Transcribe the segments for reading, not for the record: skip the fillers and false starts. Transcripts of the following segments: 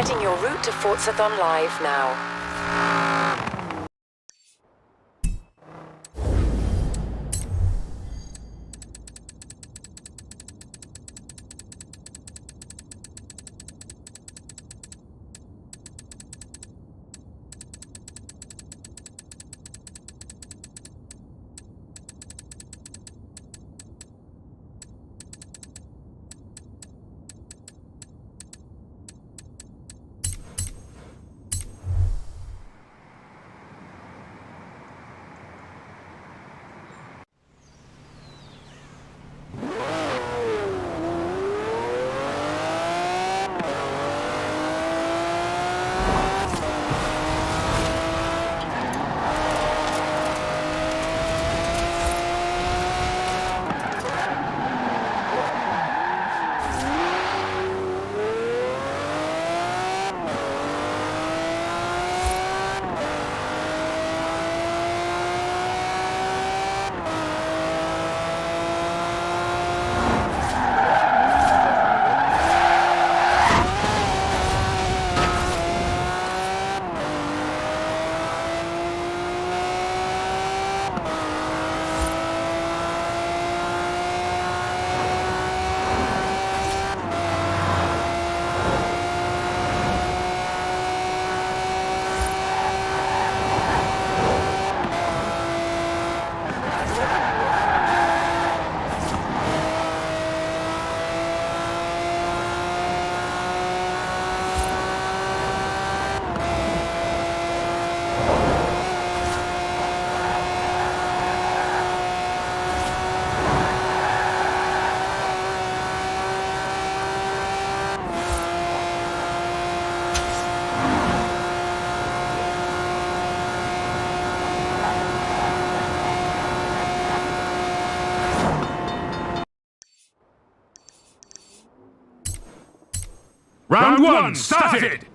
Setting your route to Forza Live now. Round one started!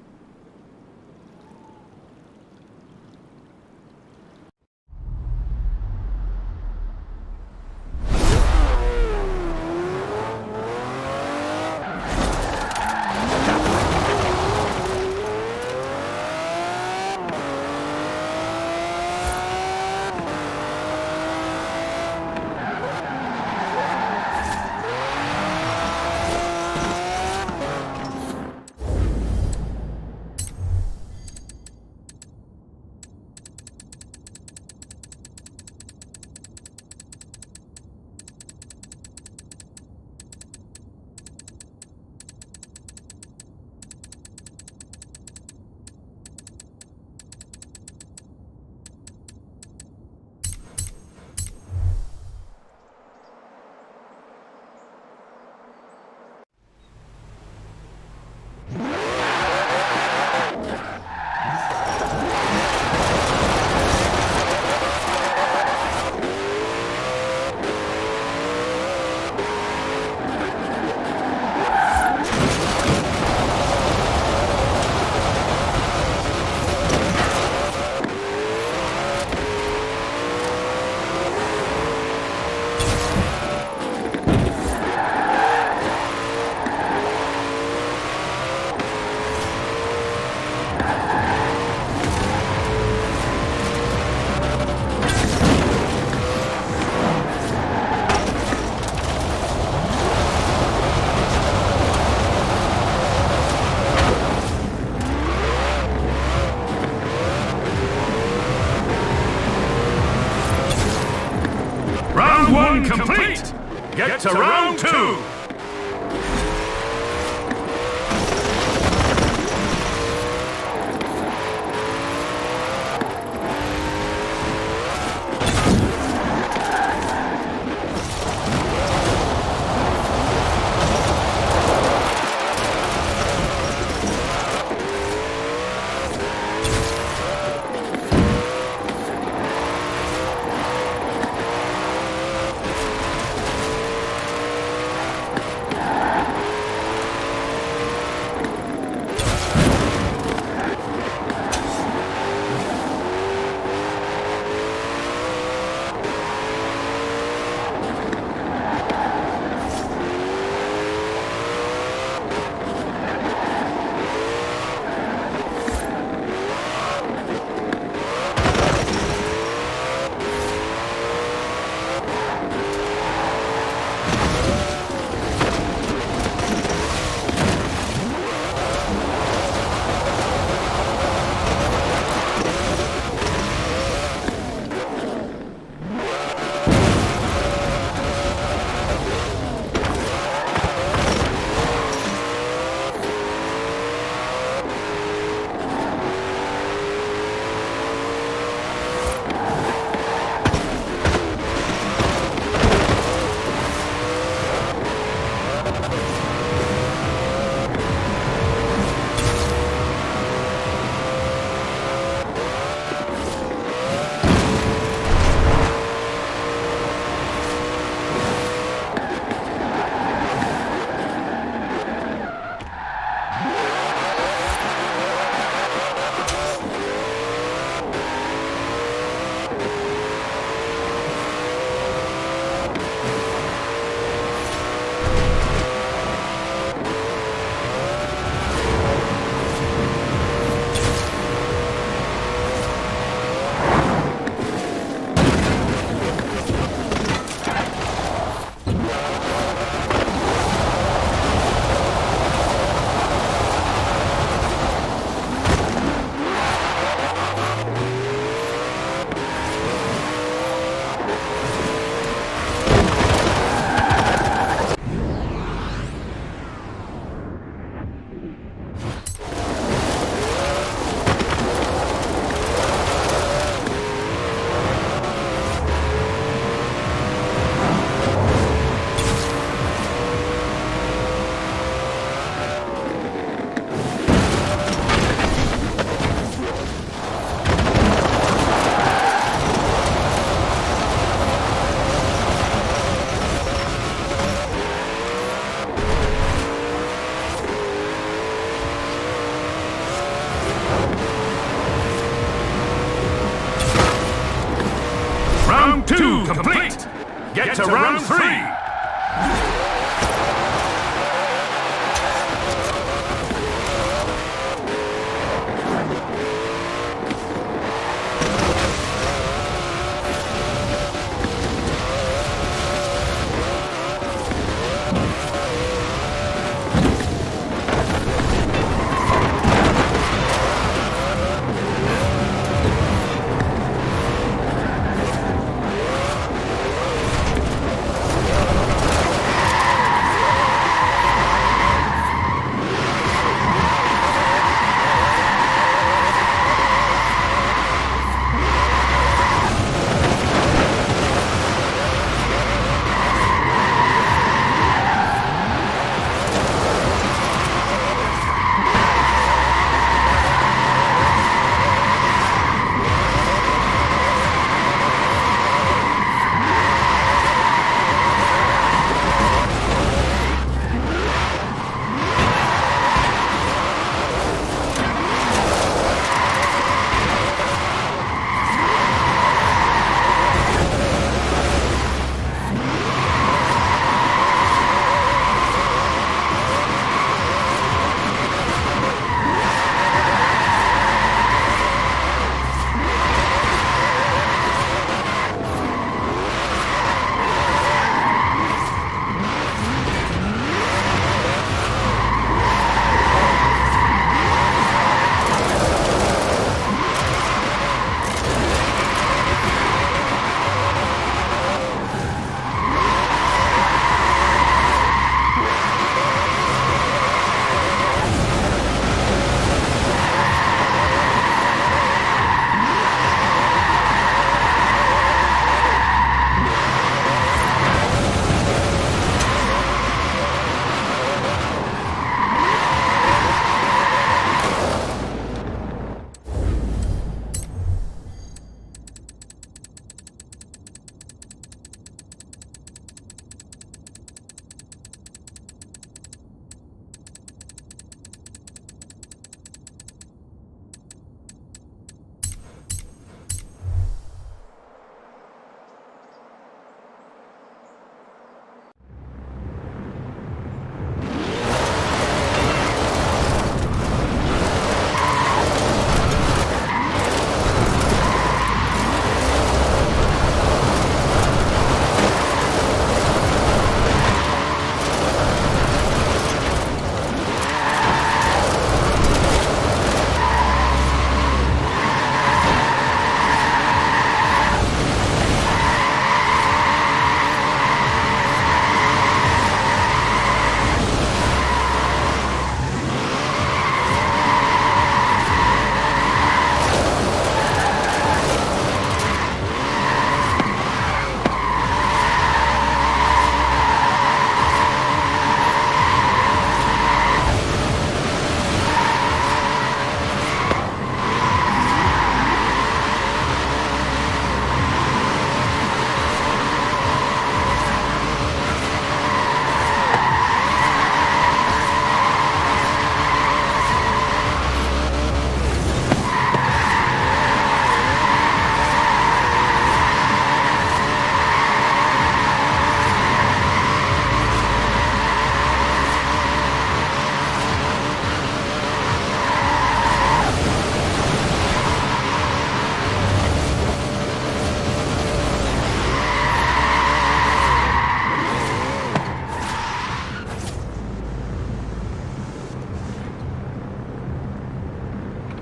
complete! Get to round 3!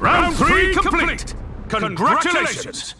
Round 3 complete! Congratulations!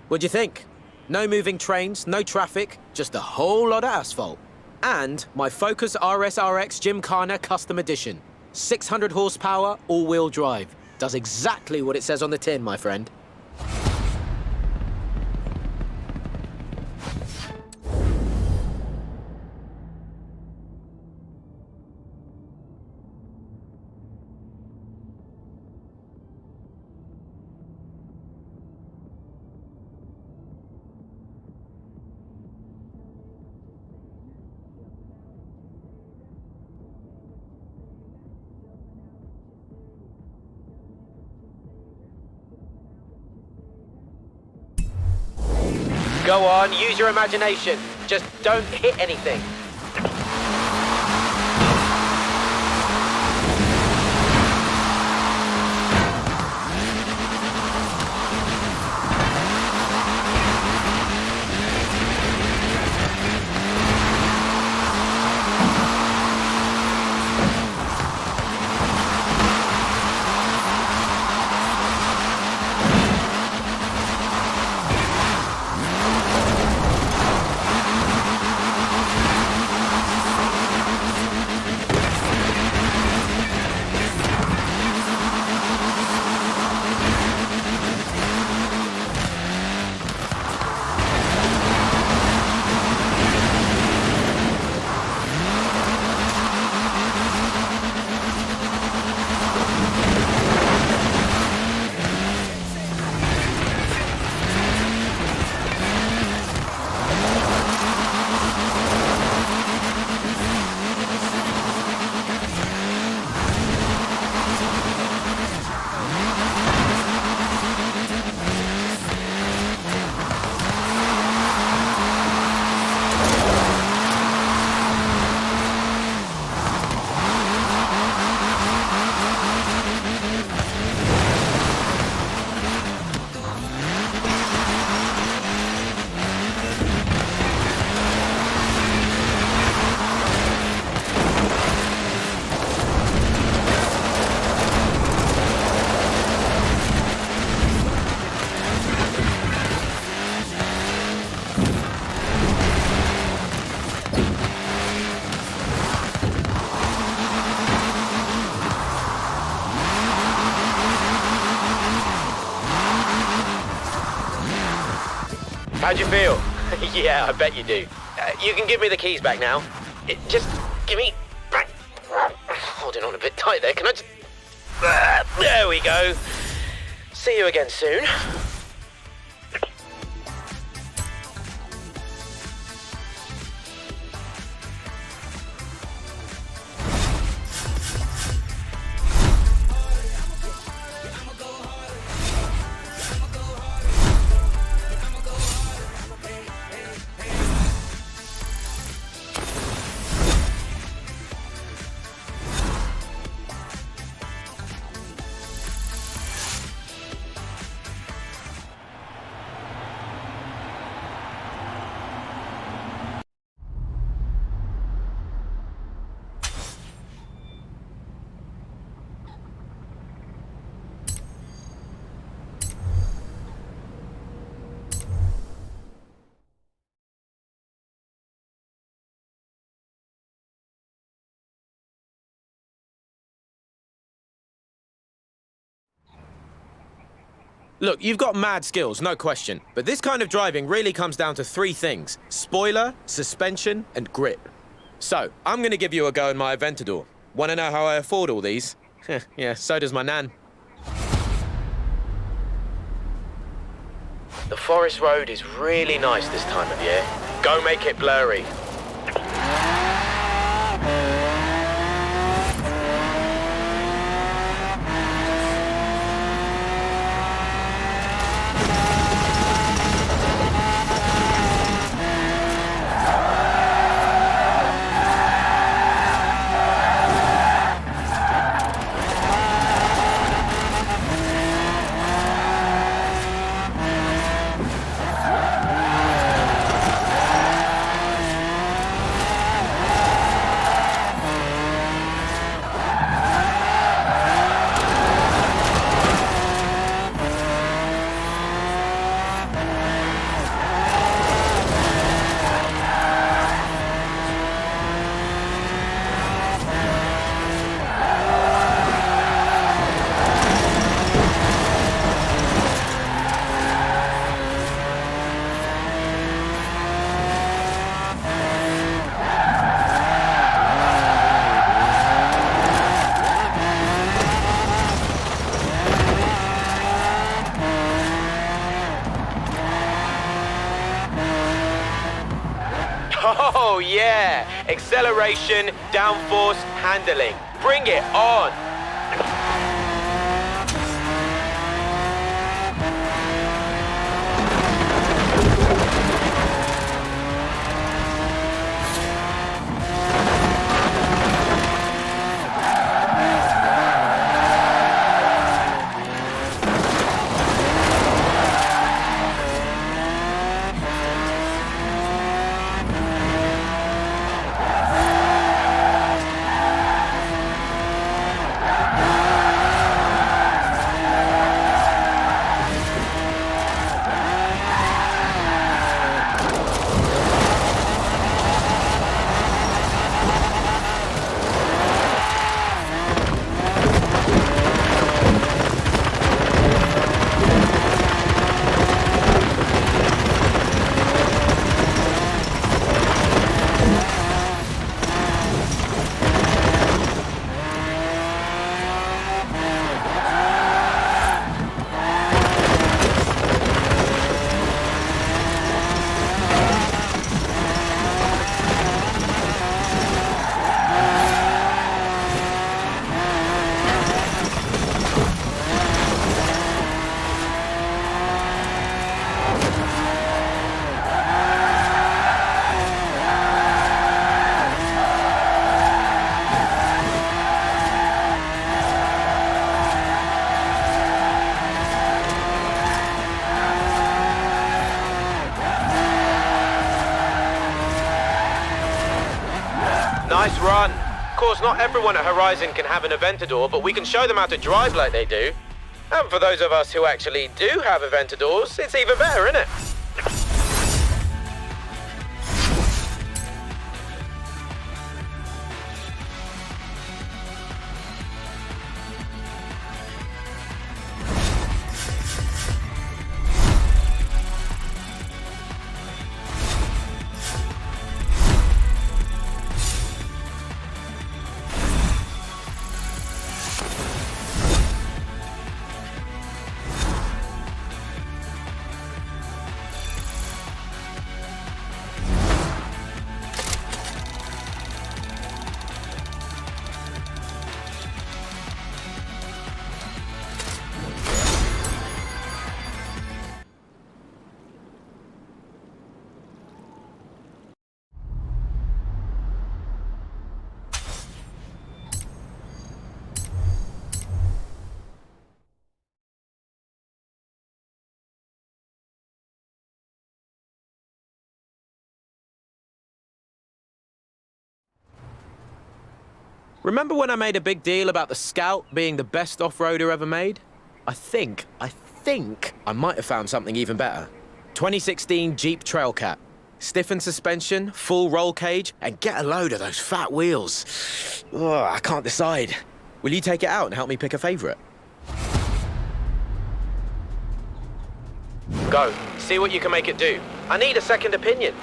What'd you think? No moving trains, no traffic, just a whole lot of asphalt. And my Focus RS-RX Gymkhana Custom Edition. 600 horsepower, all-wheel drive. Does exactly what it says on the tin, my friend. Go on, use your imagination. Just don't hit anything. How'd you feel? Yeah, I bet you do. You can give me the keys back now. Just give me... Holding on a bit tight there, can I just... There we go. See you again soon. Look, you've got mad skills, no question. But this kind of driving really comes down to three things: spoiler, suspension, and grip. So, I'm gonna give you a go in my Aventador. Wanna know how I afford all these? Yeah, so does my nan. The forest road is really nice this time of year. Go make it blurry. Oh, yeah. Acceleration, downforce, handling. Bring it on. Nice run. Of course, not everyone at Horizon can have an Aventador, but we can show them how to drive like they do. And for those of us who actually do have Aventadors, it's even better, isn't it? Remember when I made a big deal about the Scout being the best off-roader ever made? I think I might have found something even better. 2016 Jeep Trailcat. Stiffened suspension, full roll cage, and get a load of those fat wheels. Oh, I can't decide. Will you take it out and help me pick a favorite? Go. See what you can make it do. I need a second opinion.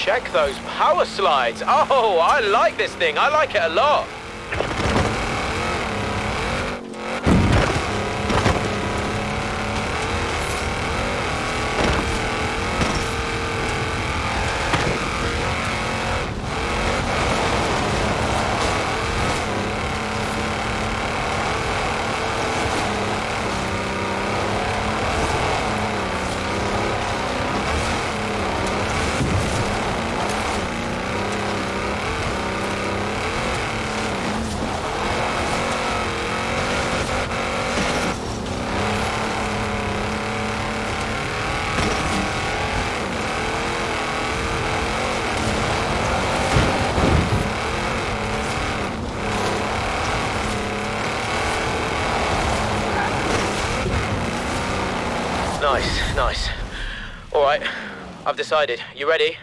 check those power slides. Oh, I like this thing. I like it a lot. Nice. All right, I've decided. You ready?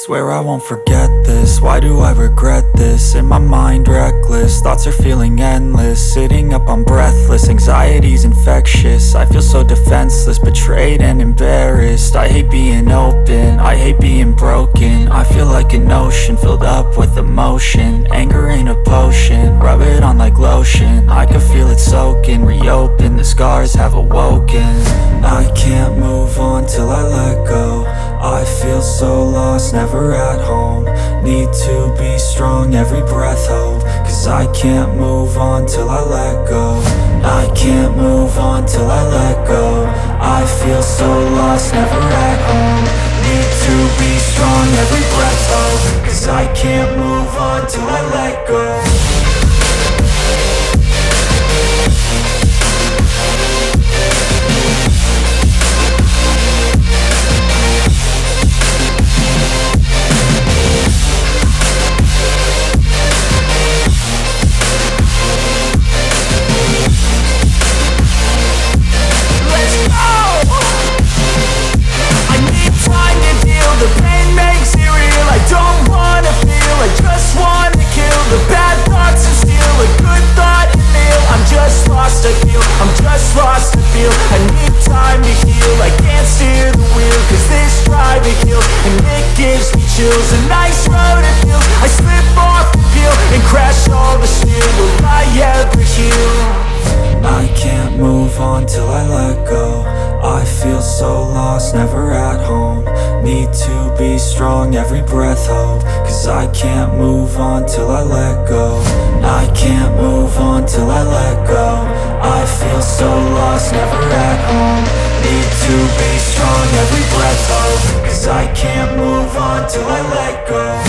Swear I won't forget this, why do I regret this? In my mind reckless, thoughts are feeling endless. Sitting up, I'm breathless, anxiety's infectious. I feel so defenseless, betrayed and embarrassed. I hate being open, I hate being broken. I feel like an ocean filled up with emotion. Anger ain't a potion, rub it on like lotion. I can feel it soaking, reopen, the scars have awoken. I can't move on till I let go. I feel so lost, never at home. Need to be strong, every breath hope. Cause I can't move on till I let go. I can't move on till I let go. I feel so lost, never at home. Need to be strong, every breath hope. Cause I can't move on till I let go. A nice road to feel. I slip off the peel and crash all the steel. Will I ever heal? I can't move on till I let go. I feel so lost, never at home. Need to be strong, every breath hope. Cause I can't move on till I let go. I can't move on till I let go. I feel so lost, never at home. Need to be strong, every breath hope. Cause I can't move on till I let go.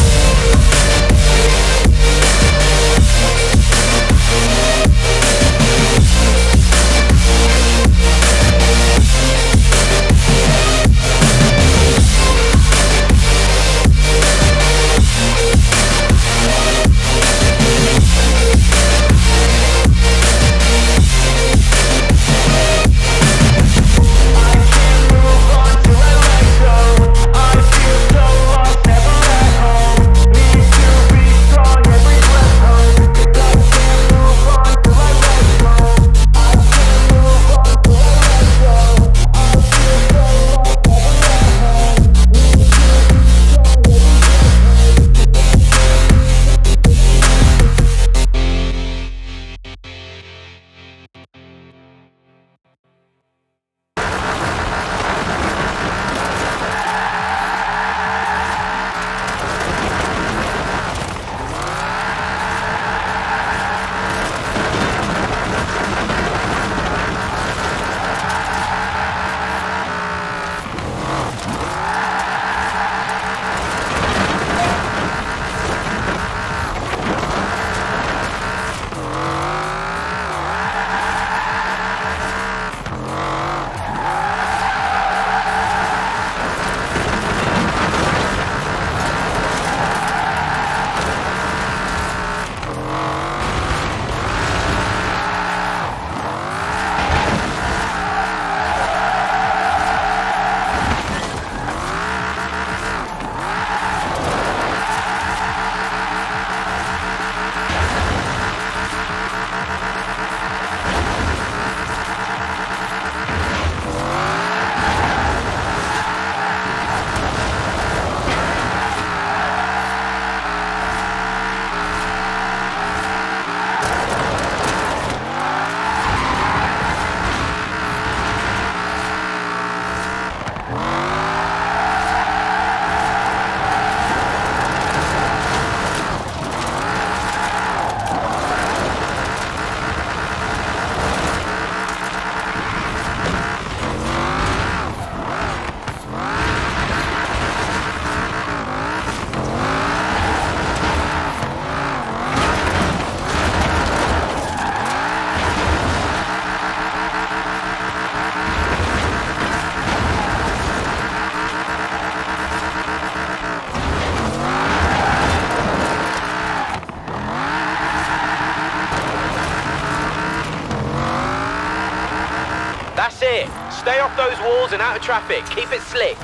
Stay off those walls and out of traffic. Keep it slick.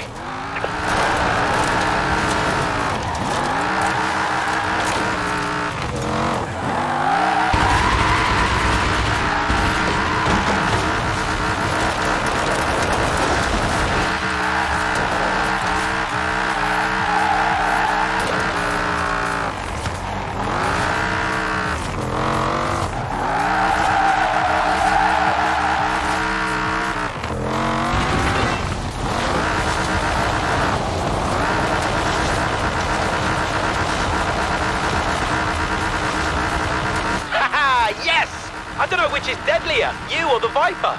Yes! I don't know which is deadlier, you or the Viper.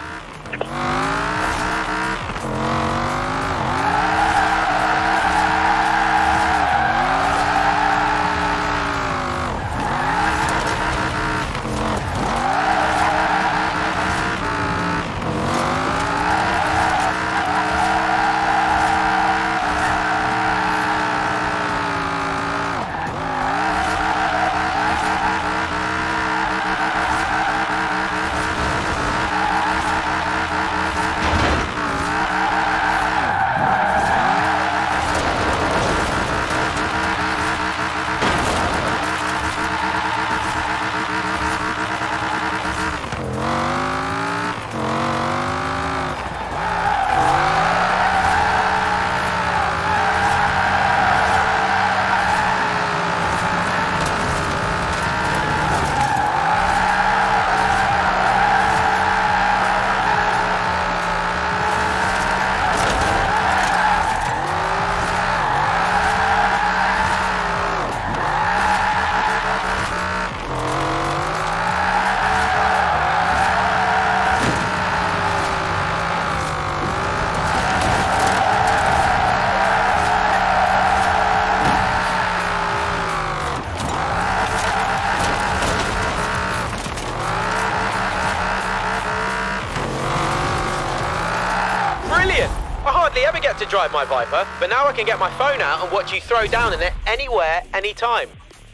I hardly ever get to drive my Viper, but now I can get my phone out and watch you throw down in it anywhere, anytime.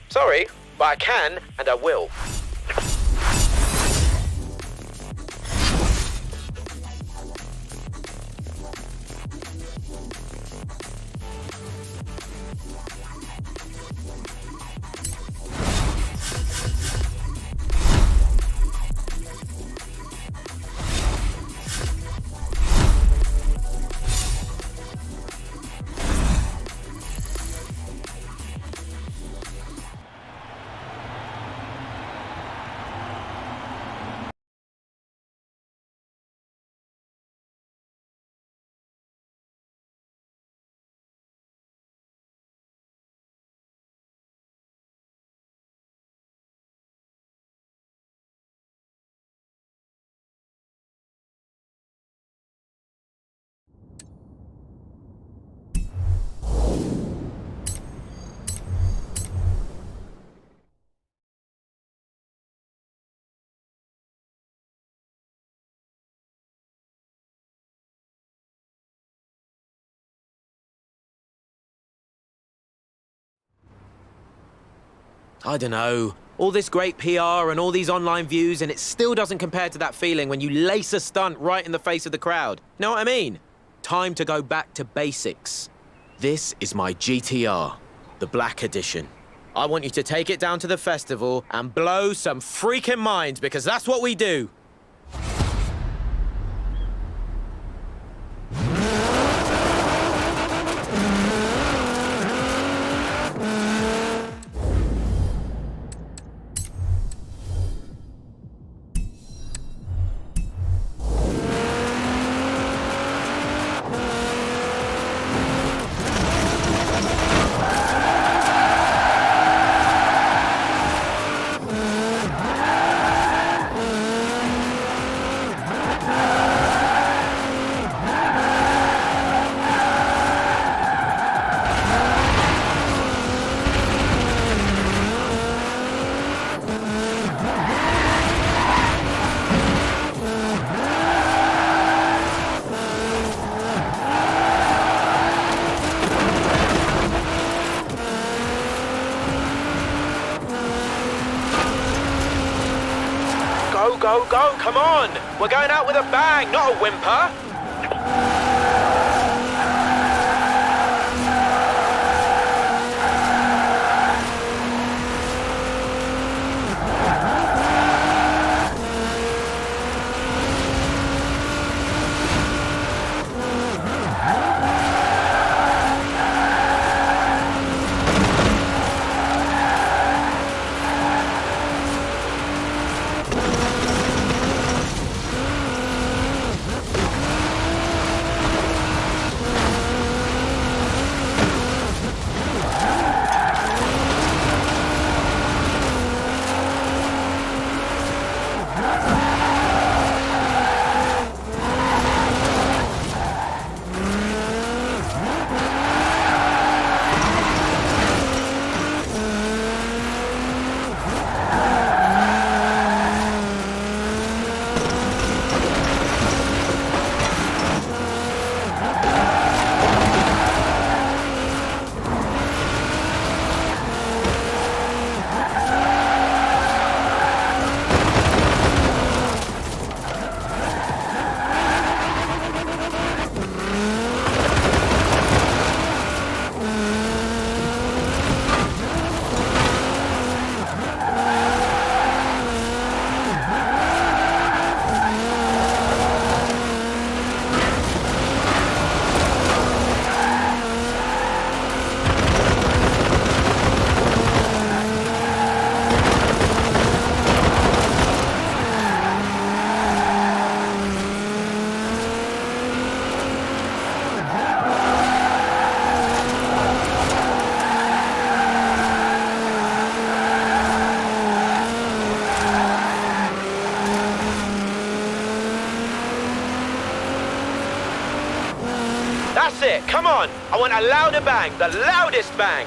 Sorry, but I can and I will. I don't know. All this great PR and all these online views, and it still doesn't compare to that feeling when you lace a stunt right in the face of the crowd. Know what I mean? Time to go back to basics. This is my GTR, the Black Edition. I want you to take it down to the festival and blow some freaking minds, because that's what we do. Go, go, go, come on! We're going out with a bang, not a whimper! That's it. Come on. I want a louder bang. The loudest bang.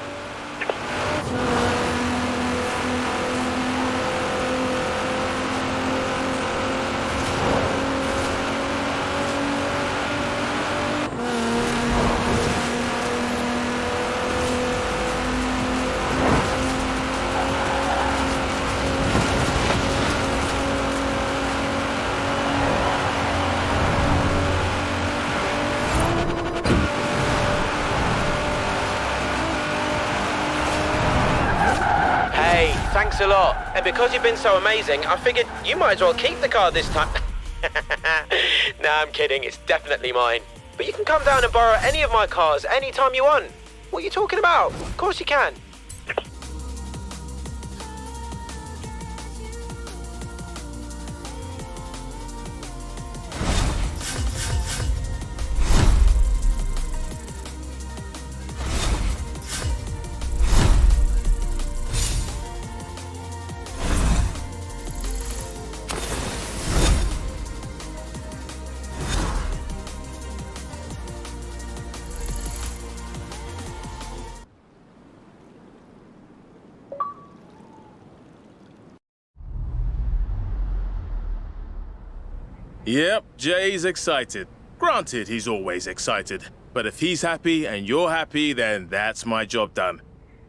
Thanks a lot. And because you've been so amazing, I figured you might as well keep the car this time. Nah, I'm kidding. It's definitely mine. But you can come down and borrow any of my cars anytime you want. What are you talking about? Of course you can. Yep, Jay's excited. Granted, he's always excited. But if he's happy and you're happy, then that's my job done.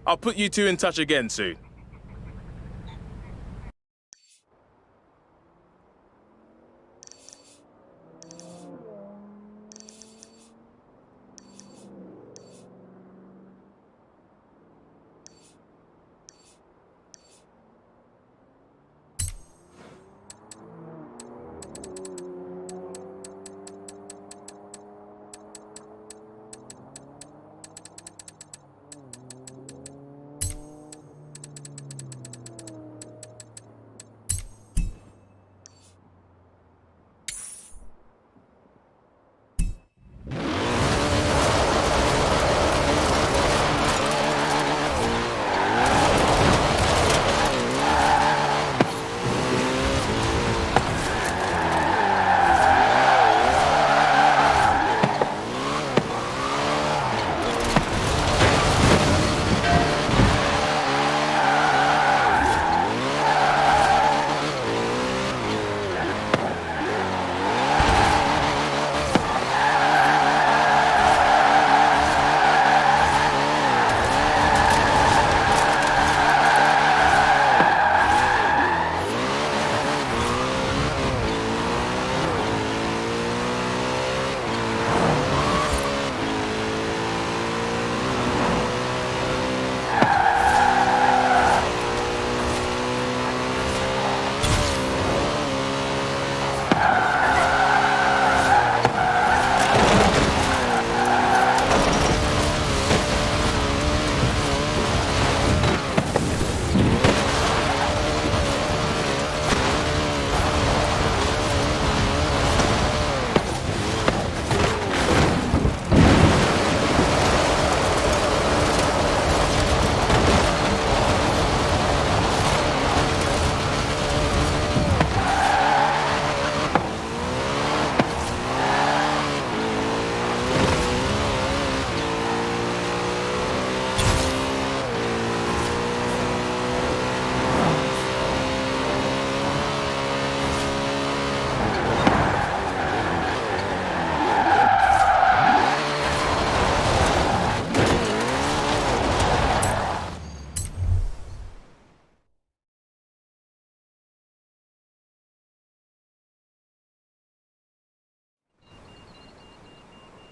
I'll put you two in touch again soon.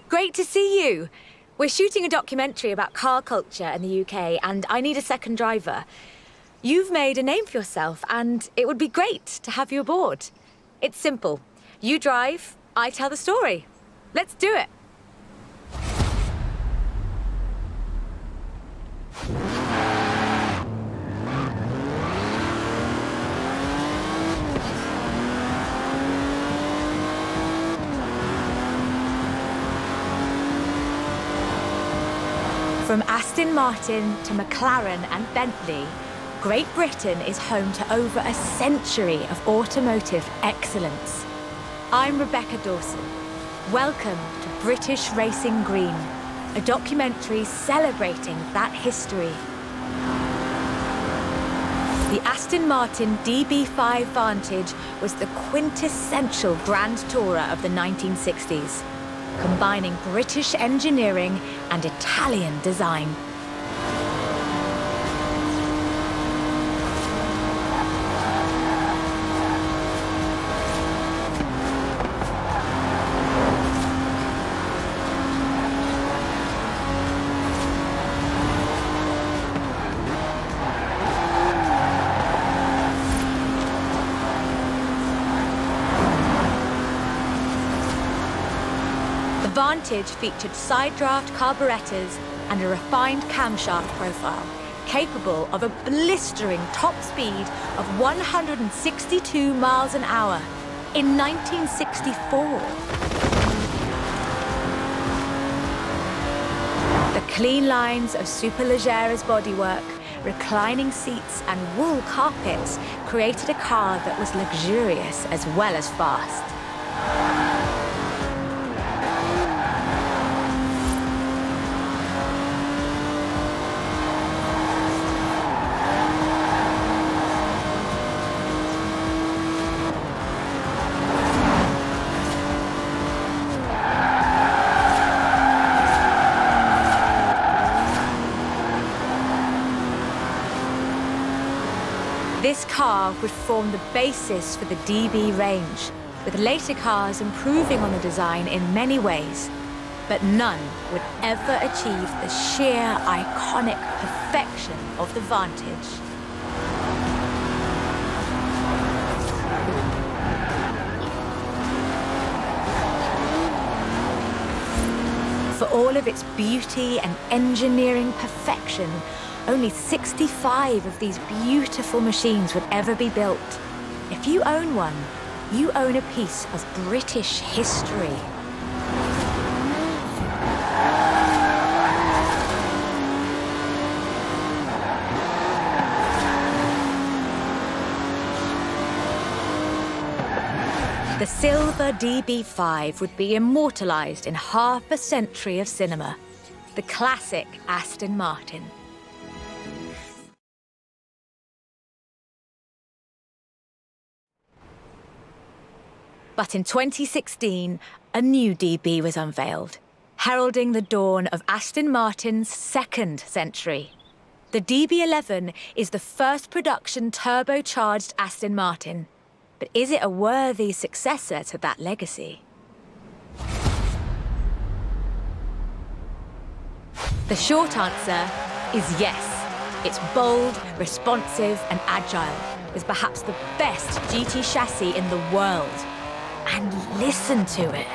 Great to see you. We're shooting a documentary about car culture in the UK, and I need a second driver. You've made a name for yourself, and it would be great to have you aboard. It's simple. You drive, I tell the story. Let's do it. From Aston Martin to McLaren and Bentley, Great Britain is home to over a century of automotive excellence. I'm Rebecca Dawson. Welcome to British Racing Green, a documentary celebrating that history. The Aston Martin DB5 Vantage was the quintessential Grand Tourer of the 1960s, combining British engineering and Italian design. The Vantage featured side-draft carburetors and a refined camshaft profile, capable of a blistering top speed of 162 miles an hour in 1964. The clean lines of Superleggera's bodywork, reclining seats and wool carpets created a car that was luxurious as well as fast. This car would form the basis for the DB range, with later cars improving on the design in many ways. But none would ever achieve the sheer iconic perfection of the Vantage. For all of its beauty and engineering perfection, only 65 of these beautiful machines would ever be built. If you own one, you own a piece of British history. The silver DB5 would be immortalized in half a century of cinema. The classic Aston Martin. But in 2016, a new DB was unveiled, heralding the dawn of Aston Martin's second century. The DB11 is the first production turbocharged Aston Martin. But is it a worthy successor to that legacy? The short answer is yes. It's bold, responsive, and agile, with perhaps the best GT chassis in the world. And listen to it.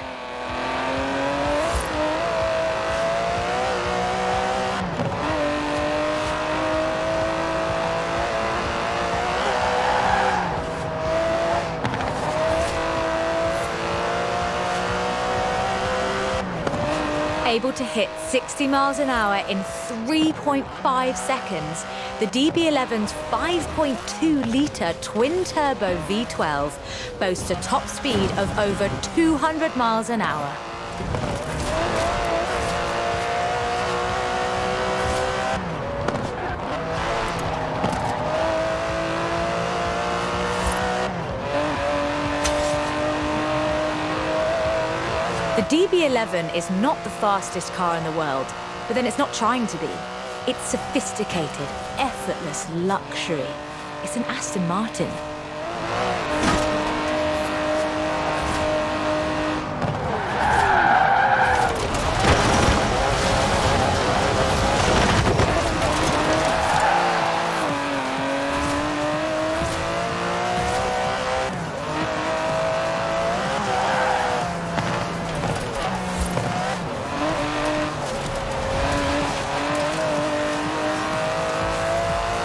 Able to hit 60 miles an hour in 3.5 seconds, the DB11's 5.2-litre twin-turbo V12 boasts a top speed of over 200 miles an hour. The DB11 is not the fastest car in the world, but then it's not trying to be. It's sophisticated, effortless luxury. It's an Aston Martin.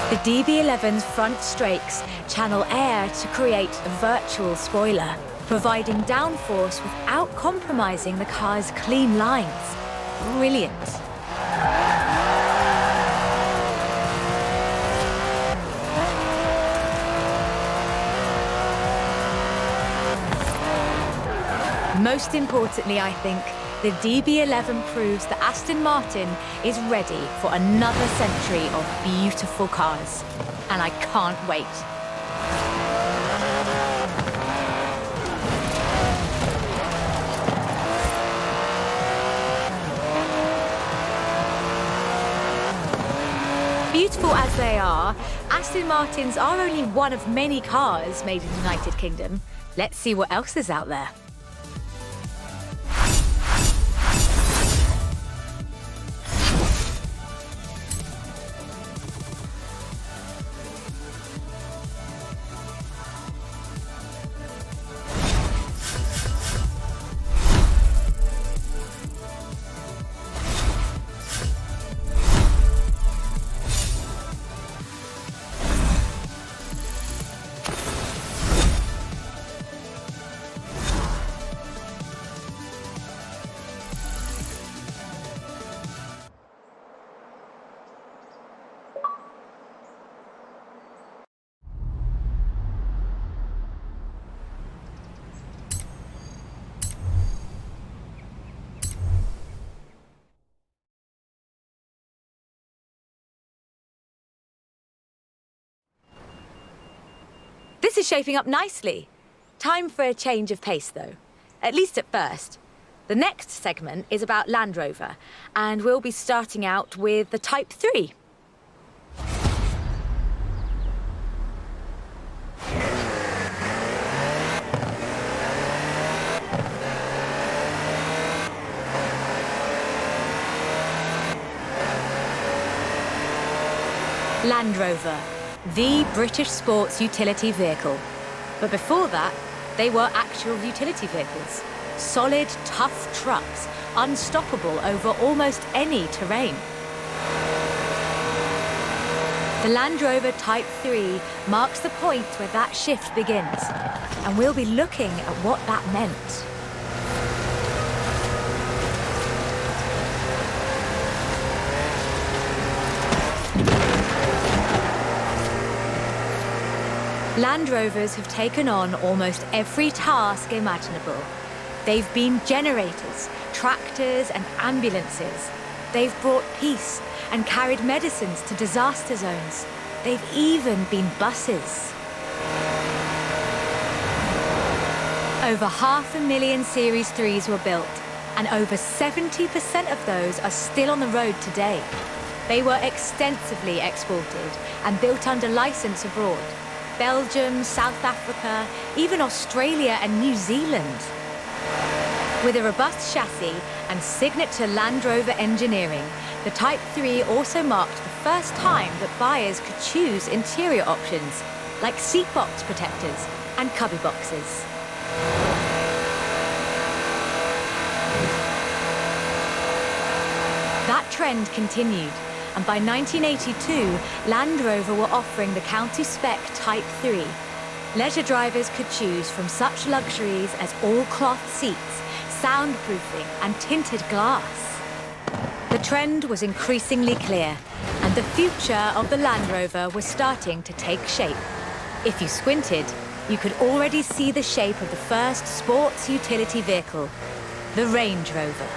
The DB11's front strakes channel air to create a virtual spoiler, providing downforce without compromising the car's clean lines. Brilliant. Most importantly, I think, the DB11 proves that Aston Martin is ready for another century of beautiful cars. And I can't wait. Beautiful as they are, Aston Martins are only one of many cars made in the United Kingdom. Let's see what else is out there. This is shaping up nicely. Time for a change of pace, though. At least at first. The next segment is about Land Rover, and we'll be starting out with the Type 3. Land Rover, the British sports utility vehicle. But before that, they were actual utility vehicles. Solid, tough trucks, unstoppable over almost any terrain. The Land Rover Type 3 marks the point where that shift begins, and we'll be looking at what that meant. Land Rovers have taken on almost every task imaginable. They've been generators, tractors and ambulances. They've brought peace and carried medicines to disaster zones. They've even been buses. Over 500,000 Series 3s were built, and over 70% of those are still on the road today. They were extensively exported and built under license abroad. Belgium, South Africa, even Australia and New Zealand. With a robust chassis and signature Land Rover engineering, the Type 3 also marked the first time that buyers could choose interior options, like seat box protectors and cubby boxes. That trend continued. And by 1982, Land Rover were offering the county spec Type 3. Leisure drivers could choose from such luxuries as all-cloth seats, soundproofing, and tinted glass. The trend was increasingly clear, and the future of the Land Rover was starting to take shape. If you squinted, you could already see the shape of the first sports utility vehicle, the Range Rover.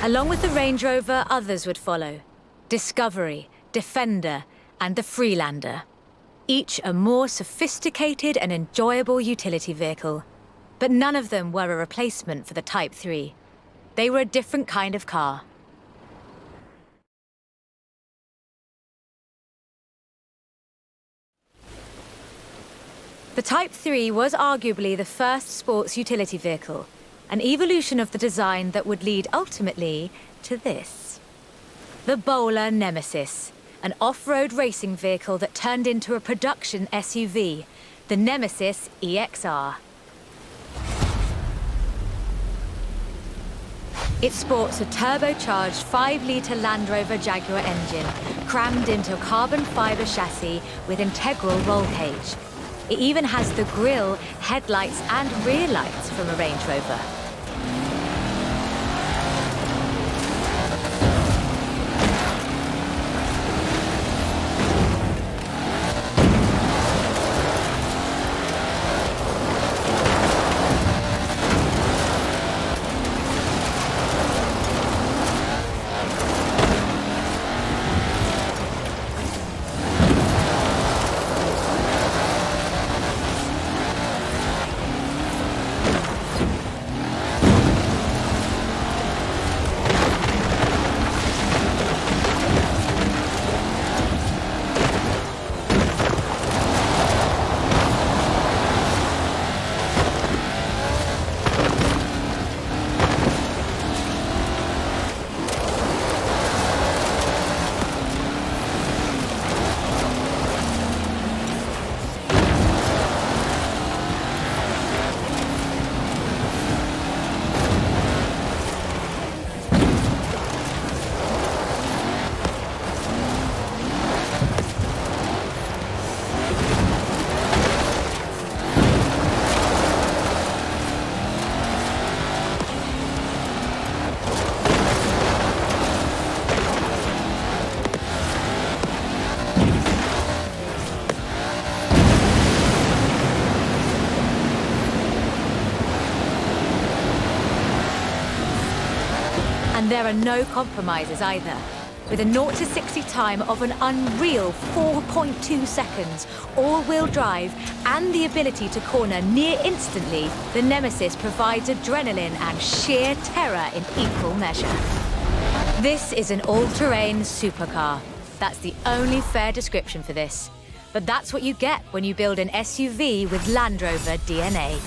Along with the Range Rover, others would follow. Discovery, Defender, and the Freelander. Each a more sophisticated and enjoyable utility vehicle. But none of them were a replacement for the Type 3. They were a different kind of car. The Type 3 was arguably the first sports utility vehicle, an evolution of the design that would lead ultimately to this. The Bowler Nemesis, an off-road racing vehicle that turned into a production SUV, the Nemesis EXR. It sports a turbocharged 5-litre Land Rover Jaguar engine, crammed into a carbon fibre chassis with integral roll cage. It even has the grille, headlights and rear lights from a Range Rover. And there are no compromises either. With a 0 to 60 time of an unreal 4.2 seconds, all-wheel drive, and the ability to corner near instantly, the Nemesis provides adrenaline and sheer terror in equal measure. This is an all-terrain supercar. That's the only fair description for this. But that's what you get when you build an SUV with Land Rover DNA.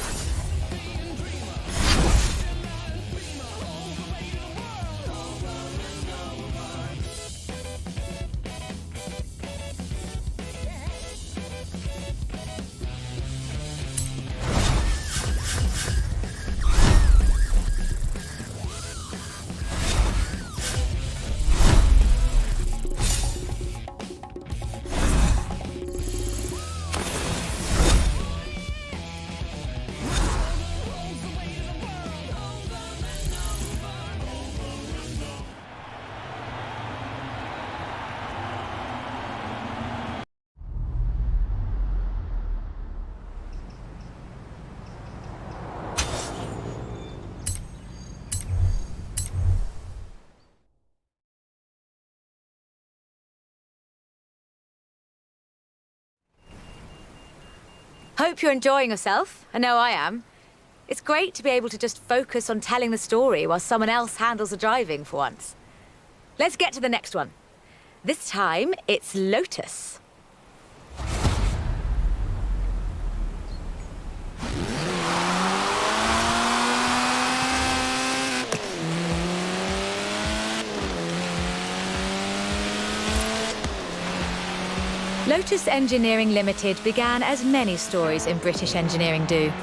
Hope you're enjoying yourself. I know I am. It's great to be able to just focus on telling the story while someone else handles the driving for once. Let's get to the next one. This time, it's Lotus. Lotus Engineering Limited began as many stories in British engineering do,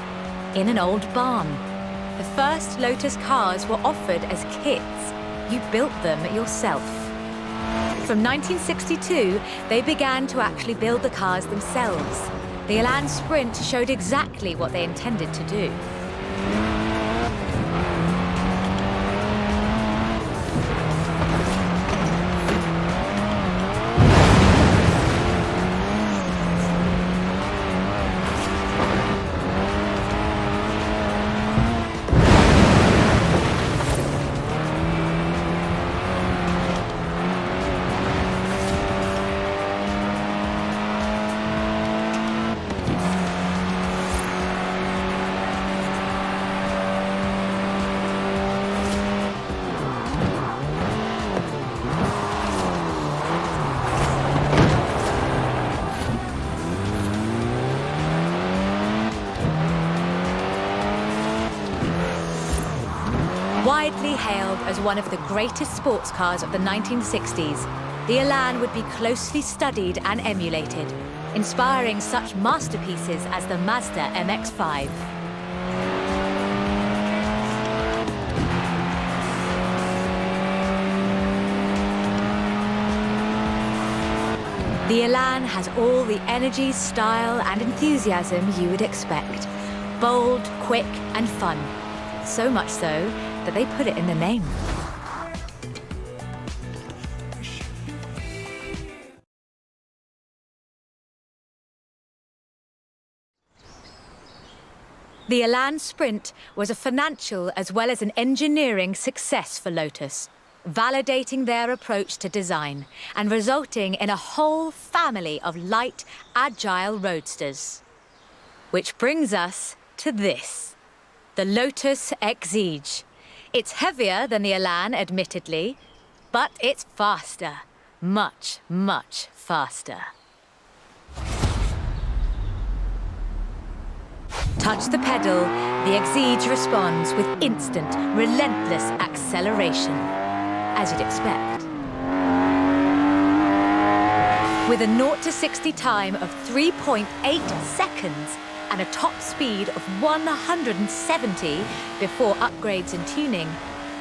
in an old barn. The first Lotus cars were offered as kits. You built them yourself. From 1962, they began to actually build the cars themselves. The Elan Sprint showed exactly what they intended to do. as one of the greatest sports cars of the 1960s, the Elan would be closely studied and emulated, inspiring such masterpieces as the Mazda MX-5. The Elan has all the energy, style, and enthusiasm you would expect. Bold, quick, and fun. So much so that they put it in the name. The Elan Sprint was a financial as well as an engineering success for Lotus, validating their approach to design and resulting in a whole family of light, agile roadsters. Which brings us to this, the Lotus Exige. It's heavier than the Elan, admittedly, but it's faster. Much, much faster. Touch the pedal, the Exige responds with instant, relentless acceleration, as you'd expect. With a 0 to 60 time of 3.8 seconds and a top speed of 170 before upgrades and tuning,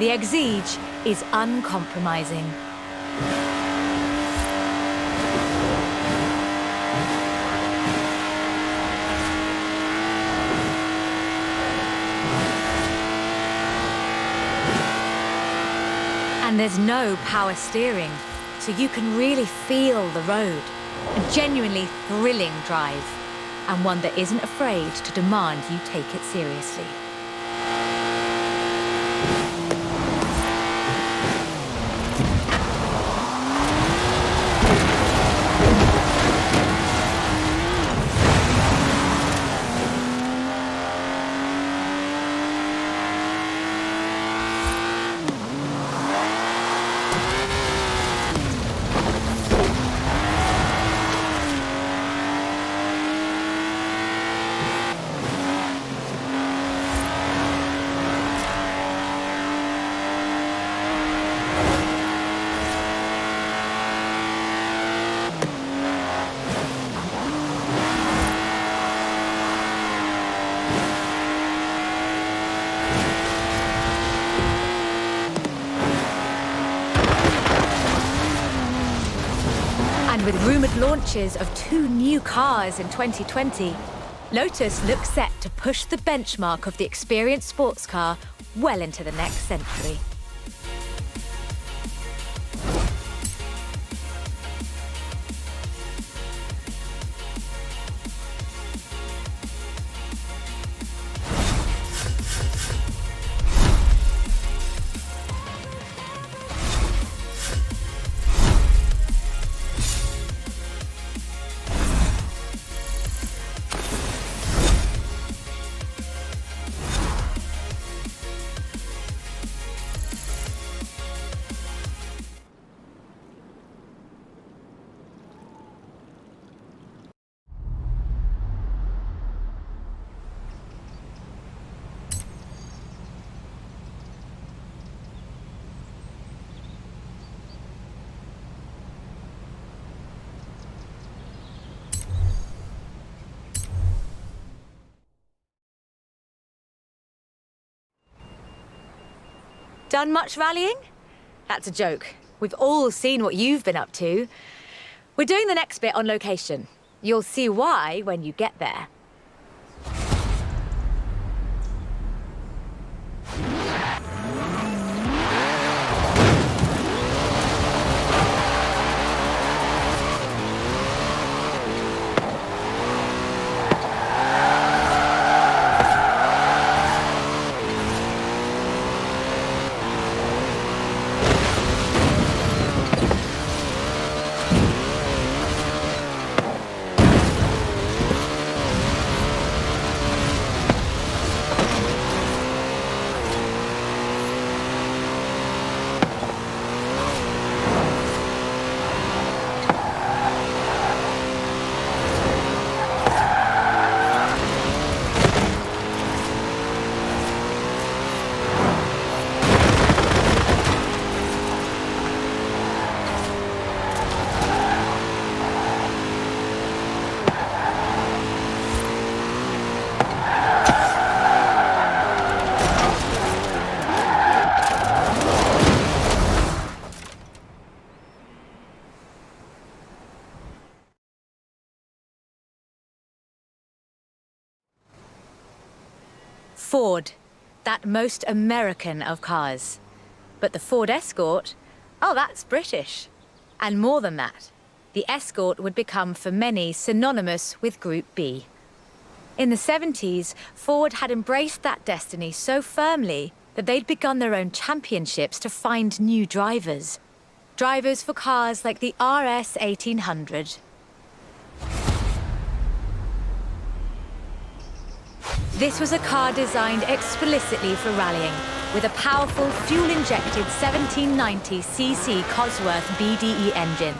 the Exige is uncompromising. And there's no power steering, so you can really feel the road. A genuinely thrilling drive, and one that isn't afraid to demand you take it seriously. With rumoured launches of 2 new cars in 2020, Lotus looks set to push the benchmark of the experienced sports car well into the next century. Done much rallying? That's a joke. We've all seen what you've been up to. We're doing the next bit on location. You'll see why when you get there. Ford, that most American of cars. But the Ford Escort, oh, that's British. And more than that, the Escort would become for many synonymous with Group B. In the 70s, Ford had embraced that destiny so firmly that they'd begun their own championships to find new drivers. Drivers for cars like the RS 1800. This was a car designed explicitly for rallying, with a powerful fuel-injected 1790cc Cosworth BDE engine.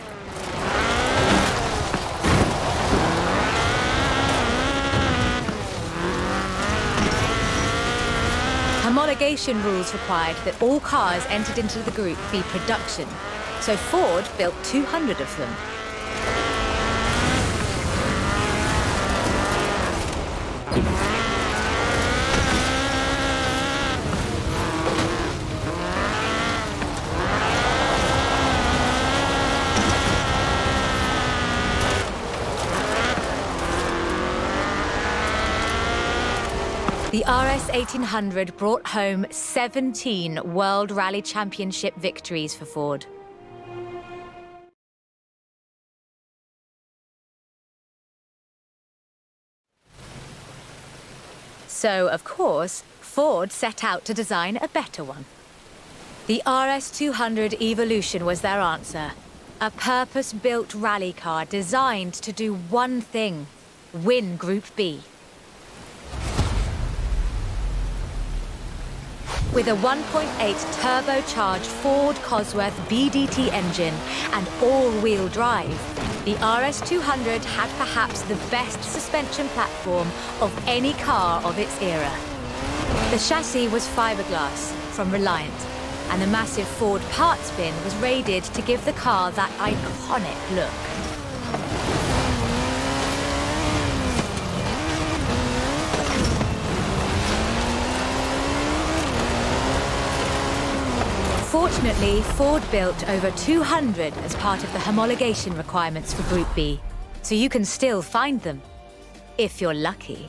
Homologation rules required that all cars entered into the group be production, so Ford built 200 of them. The RS 1800 brought home 17 World Rally Championship victories for Ford. So, of course, Ford set out to design a better one. The RS 200 Evolution was their answer. A purpose-built rally car designed to do one thing: win Group B. With a 1.8 turbocharged Ford Cosworth BDT engine and all-wheel drive, the RS200 had perhaps the best suspension platform of any car of its era. The chassis was fiberglass from Reliant, and the massive Ford parts bin was raided to give the car that iconic look. Fortunately, Ford built over 200 as part of the homologation requirements for Group B, so you can still find them, if you're lucky.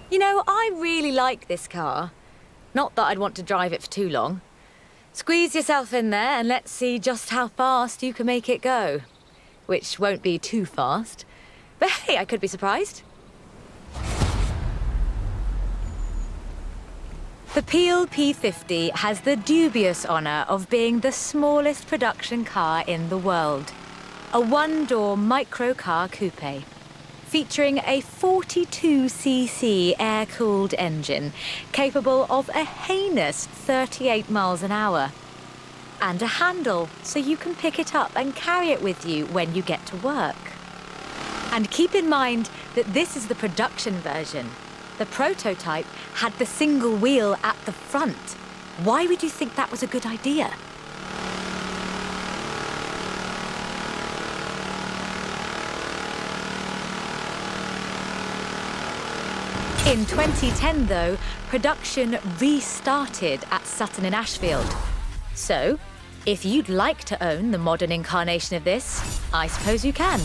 You know, I really like this car. Not that I'd want to drive it for too long. Squeeze yourself in there and let's see just how fast you can make it go. Which won't be too fast. But hey, I could be surprised. The Peel P50 has the dubious honour of being the smallest production car in the world. A one-door microcar coupe, featuring a 42cc air-cooled engine capable of a heinous 38 miles an hour. And a handle so you can pick it up and carry it with you when you get to work. And keep in mind that this is the production version. The prototype had the single wheel at the front. Why would you think that was a good idea? In 2010, though, production restarted at Sutton-in-Ashfield. So, if you'd like to own the modern incarnation of this, I suppose you can.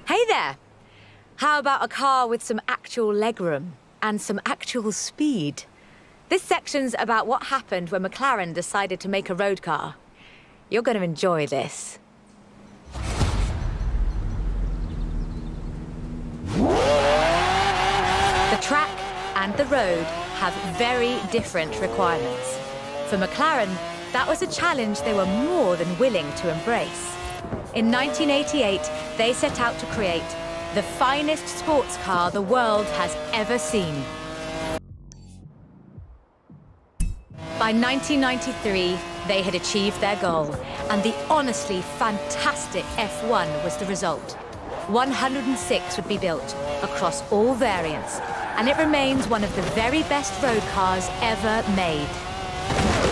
Hey there! How about a car with some actual legroom and some actual speed? This section's about what happened when McLaren decided to make a road car. You're going to enjoy this. The track and the road have very different requirements. For McLaren, that was a challenge they were more than willing to embrace. In 1988, they set out to create the finest sports car the world has ever seen. By 1993, they had achieved their goal, and the honestly fantastic F1 was the result. 106 would be built across all variants, and it remains one of the very best road cars ever made.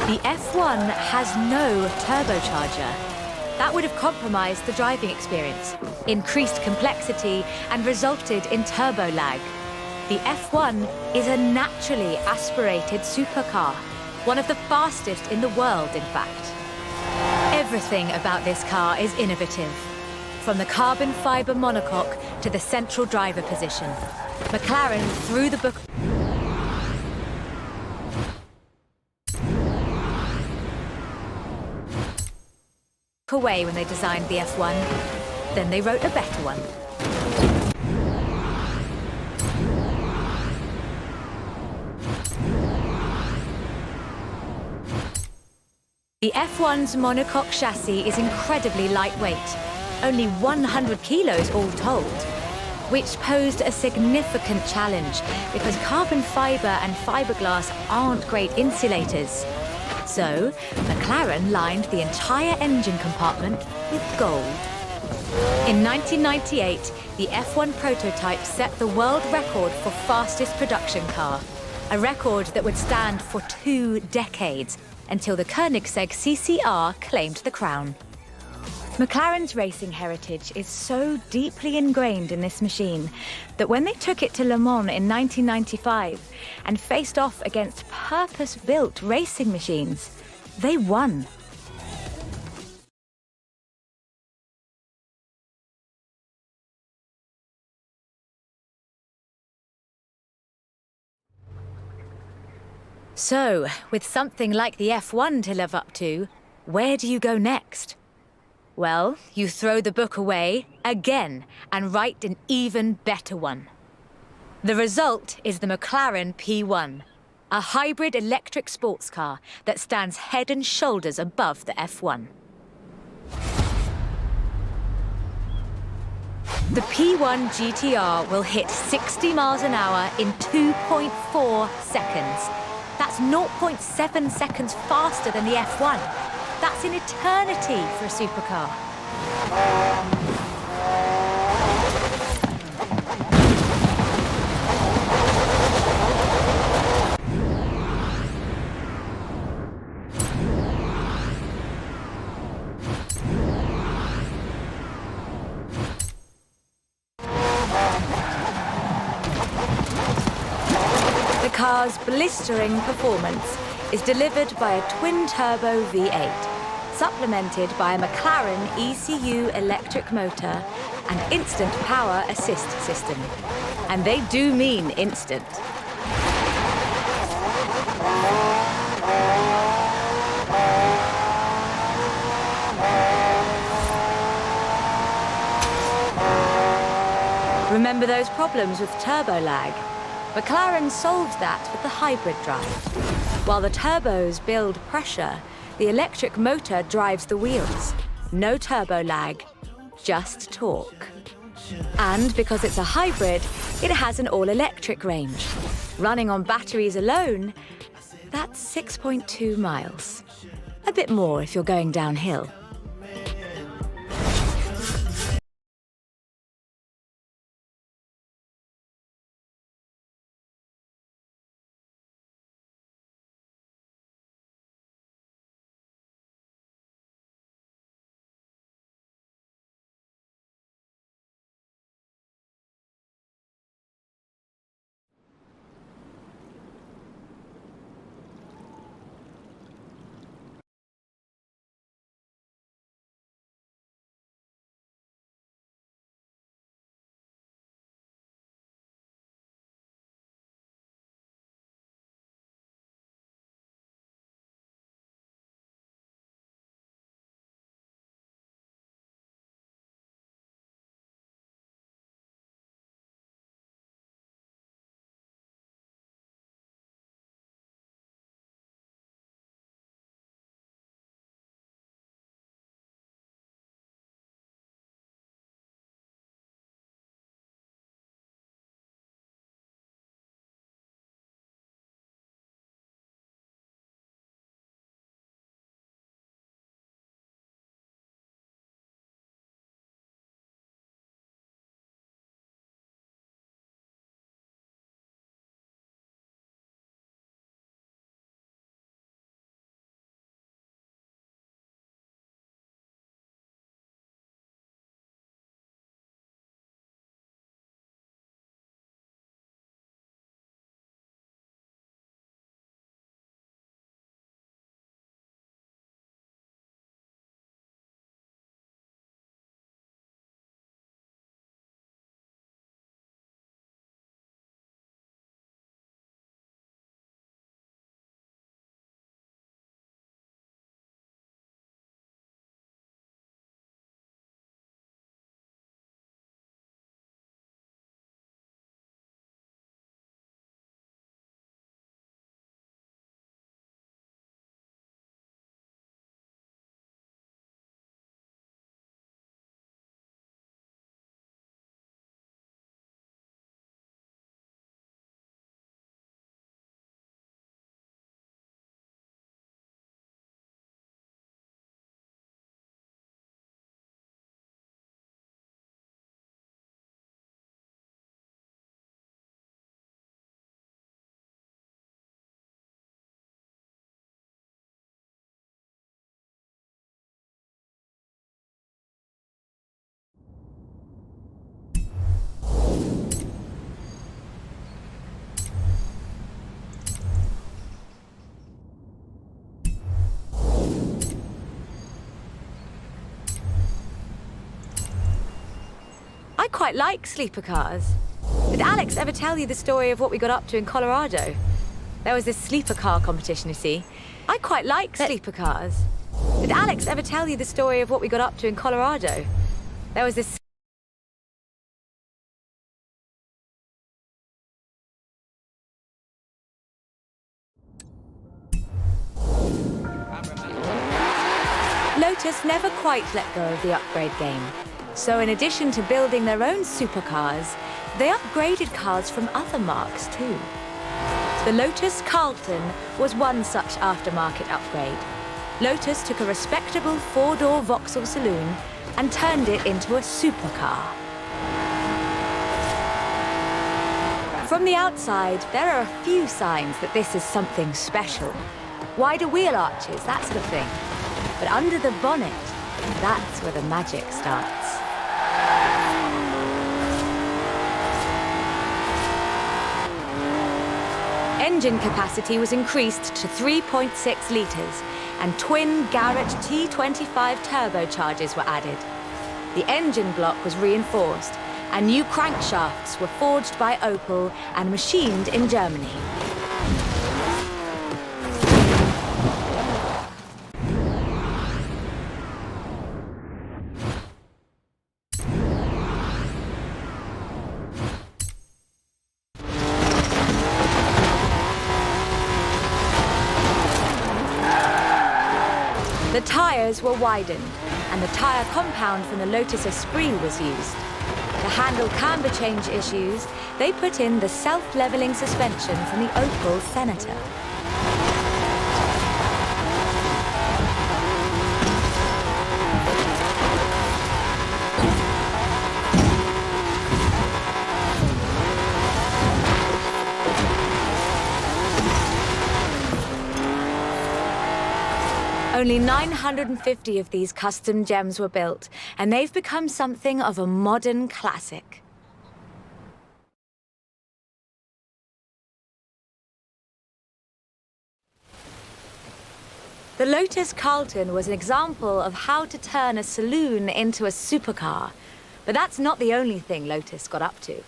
The F1 has no turbocharger. That would have compromised the driving experience, increased complexity, and resulted in turbo lag. The F1 is a naturally aspirated supercar, one of the fastest in the world, in fact. Everything about this car is innovative, from the carbon fibre monocoque to the central driver position. McLaren threw the book away when they designed the F1. Then they wrote a better one. The F1's monocoque chassis is incredibly lightweight, only 100 kilos all told, which posed a significant challenge because carbon fibre and fiberglass aren't great insulators. So, McLaren lined the entire engine compartment with gold. In 1998, the F1 prototype set the world record for fastest production car, a record that would stand for 2 decades until the Koenigsegg CCR claimed the crown. McLaren's racing heritage is so deeply ingrained in this machine that when they took it to Le Mans in 1995 and faced off against purpose-built racing machines, they won. So, with something like the F1 to live up to, where do you go next? Well, you throw the book away again and write an even better one. The result is the McLaren P1, a hybrid electric sports car that stands head and shoulders above the F1. The P1 GTR will hit 60 miles an hour in 2.4 seconds. That's 0.7 seconds faster than the F1. That's an eternity for a supercar. The car's blistering performance is delivered by a twin-turbo V8, supplemented by a McLaren ECU electric motor and instant power assist system. And they do mean instant. Remember those problems with turbo lag? McLaren solved that with the hybrid drive. While the turbos build pressure, the electric motor drives the wheels. No turbo lag, just torque. And because it's a hybrid, it has an all-electric range. Running on batteries alone, that's 6.2 miles. A bit more if you're going downhill. I quite like sleeper cars. Did Alex ever tell you the story of what we got up to in Colorado? There was this sleeper car competition, you see. I quite like sleeper cars. Did Alex ever tell you the story of what we got up to in Colorado? There was this... Lotus never quite let go of the upgrade game. So in addition to building their own supercars, they upgraded cars from other marques too. The Lotus Carlton was one such aftermarket upgrade. Lotus took a respectable four-door Vauxhall saloon and turned it into a supercar. From the outside, there are a few signs that this is something special. Wider wheel arches, that sort of thing. But under the bonnet, that's where the magic starts. Engine capacity was increased to 3.6 litres, and twin Garrett T25 turbochargers were added. The engine block was reinforced, and new crankshafts were forged by Opel and machined in Germany. The tyres were widened, and the tyre compound from the Lotus Esprit was used. To handle camber change issues, they put in the self-leveling suspension from the Opel Senator. Only 950 of these custom gems were built, and they've become something of a modern classic. The Lotus Carlton was an example of how to turn a saloon into a supercar, but that's not the only thing Lotus got up to.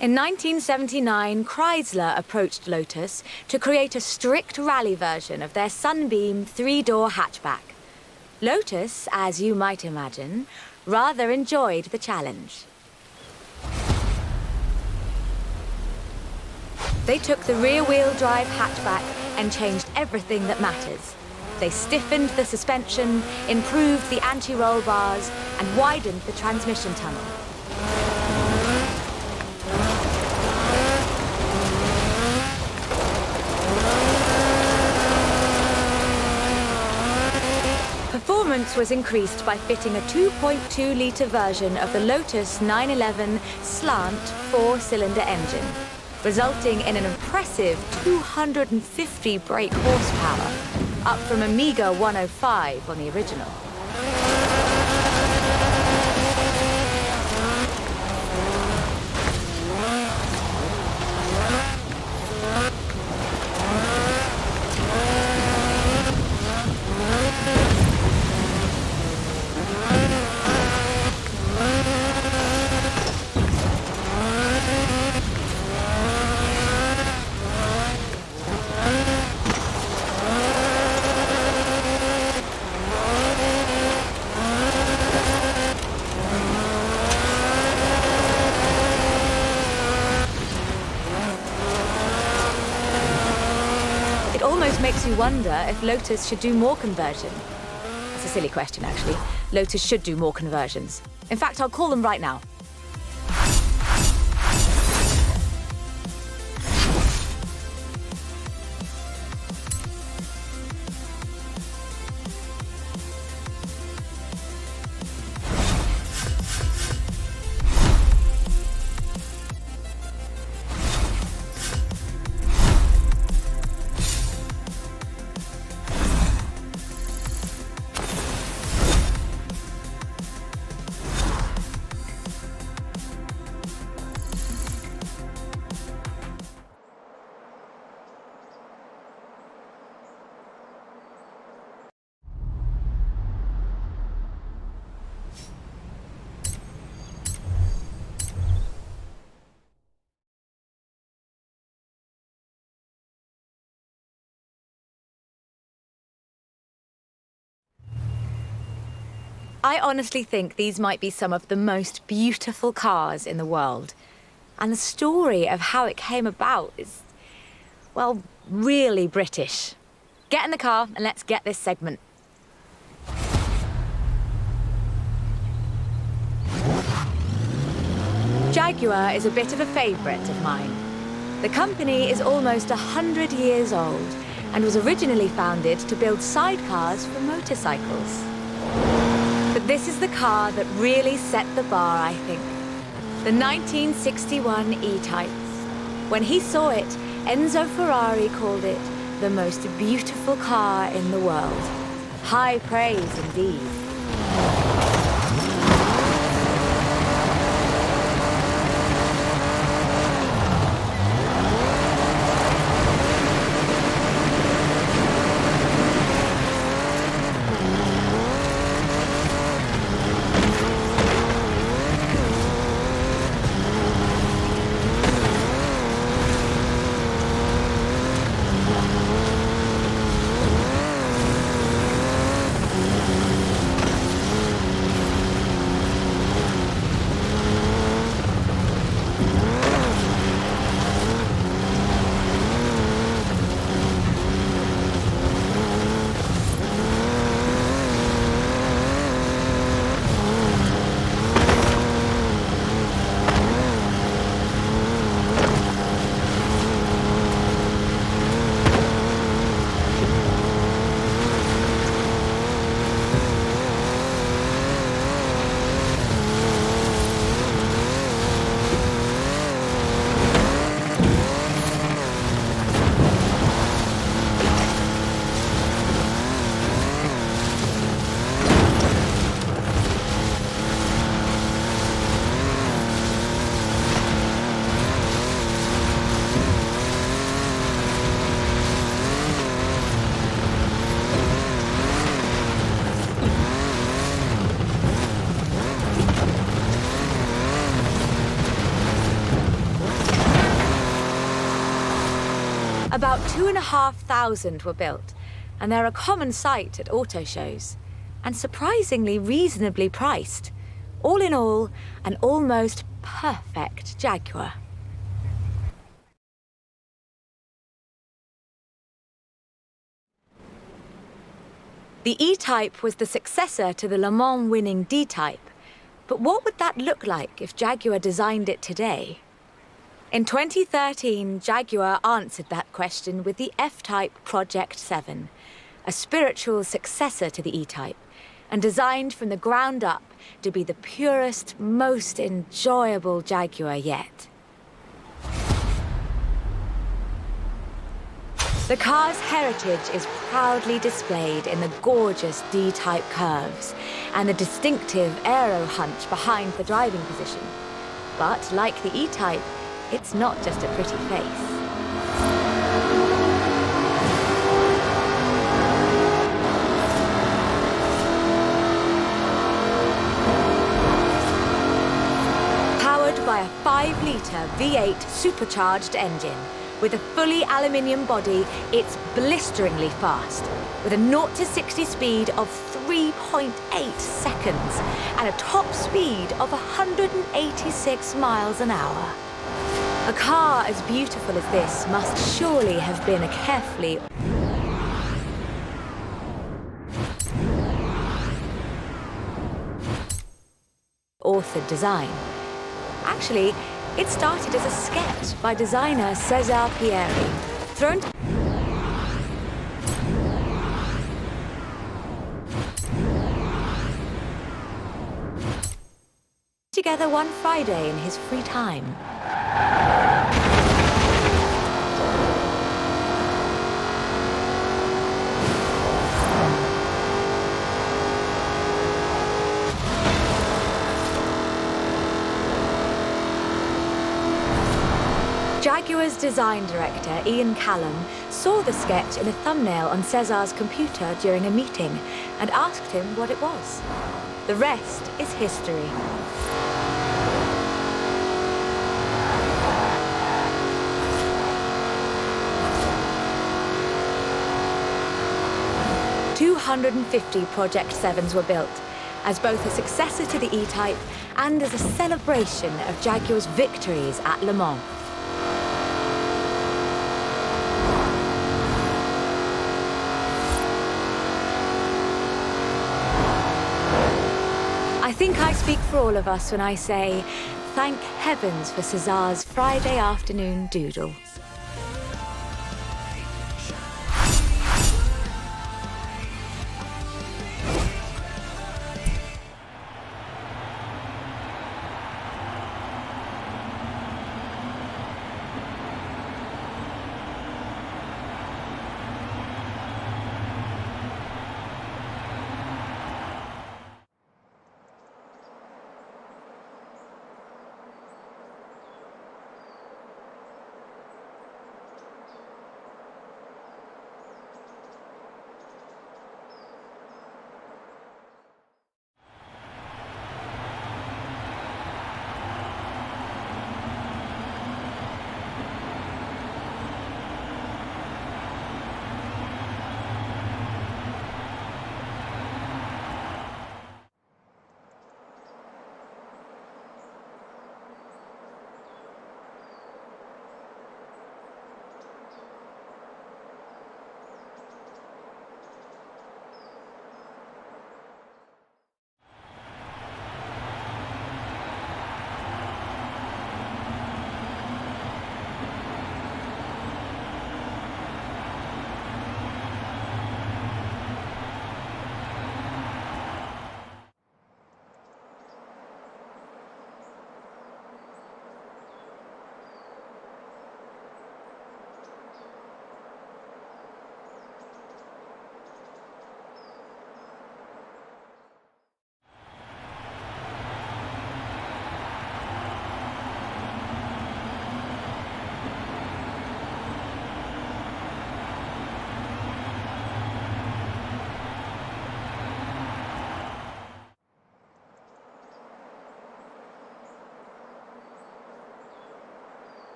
In 1979, Chrysler approached Lotus to create a strict rally version of their Sunbeam three-door hatchback. Lotus, as you might imagine, rather enjoyed the challenge. They took the rear-wheel drive hatchback and changed everything that matters. They stiffened the suspension, improved the anti-roll bars, and widened the transmission tunnel. Performance was increased by fitting a 2.2-litre version of the Lotus 911 slant four-cylinder engine, resulting in an impressive 250 brake horsepower, up from a meager 105 on the original. It almost makes you wonder if Lotus should do more conversion. That's a silly question, actually. Lotus should do more conversions. In fact, I'll call them right now. I honestly think these might be some of the most beautiful cars in the world. And the story of how it came about is, well, really British. Get in the car and let's get this segment. Jaguar is a bit of a favourite of mine. The company is almost 100 years old and was originally founded to build sidecars for motorcycles. But this is the car that really set the bar, I think. The 1961 E-Type. When he saw it, Enzo Ferrari called it the most beautiful car in the world. High praise indeed. About 2,500 were built, and they're a common sight at auto shows, and surprisingly reasonably priced. All in all, an almost perfect Jaguar. The E-Type was the successor to the Le Mans winning D-Type, but what would that look like if Jaguar designed it today? In 2013, Jaguar answered that question with the F-Type Project 7, a spiritual successor to the E-Type, and designed from the ground up to be the purest, most enjoyable Jaguar yet. The car's heritage is proudly displayed in the gorgeous D-Type curves and the distinctive aero hunch behind the driving position. But like the E-Type, it's not just a pretty face. Powered by a 5-litre V8 supercharged engine, with a fully aluminium body, it's blisteringly fast, with a 0 to 60 speed of 3.8 seconds and a top speed of 186 miles an hour. A car as beautiful as this must surely have been a carefully authored design. Actually, it started as a sketch by designer Cesar Pieri, thrown together one Friday in his free time. Jaguar's design director, Ian Callum, saw the sketch in a thumbnail on Cesar's computer during a meeting and asked him what it was. The rest is history. "250 Project 7s were built, as both a successor to the E-Type and as a celebration of Jaguar's victories at Le Mans. I think I speak for all of us when I say, thank heavens for Cesar's Friday afternoon doodle.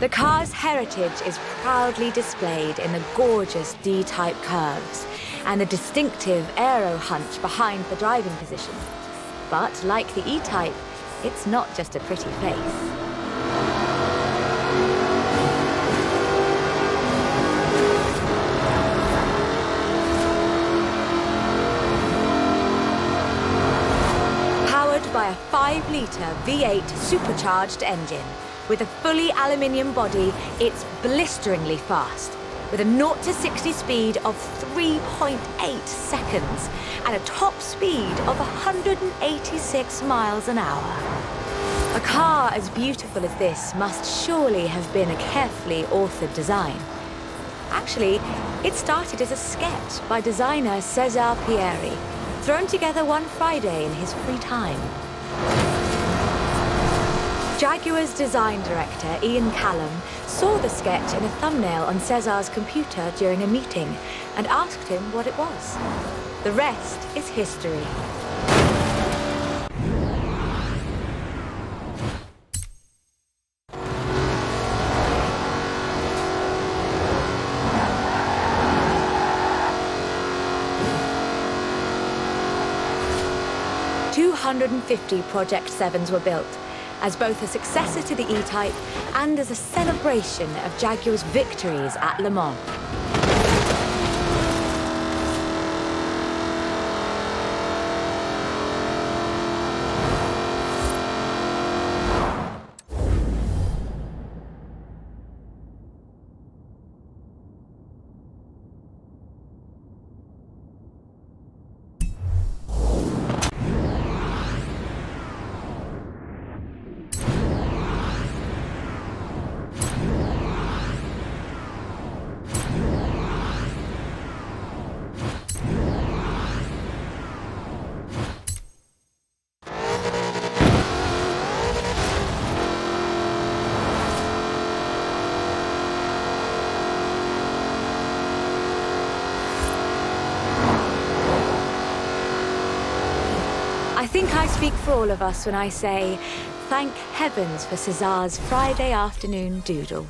The car's heritage is proudly displayed in the gorgeous D-type curves and the distinctive aero hunch behind the driving position. But like the E-type, it's not just a pretty face. Powered by a 5-litre V8 supercharged engine, with a fully aluminium body, it's blisteringly fast, with a 0 to 60 speed of 3.8 seconds and a top speed of 186 miles an hour. A car as beautiful as this must surely have been a carefully authored design. Actually, it started as a sketch by designer Cesar Pieri, thrown together one Friday in his free time. Jaguar's design director, Ian Callum, saw the sketch in a thumbnail on Cesar's computer during a meeting and asked him what it was. The rest is history. "250 Project 7s were built, as both a successor to the E-Type and as a celebration of Jaguar's victories at Le Mans. I think I speak for all of us when I say, thank heavens for Cesar's Friday afternoon doodle.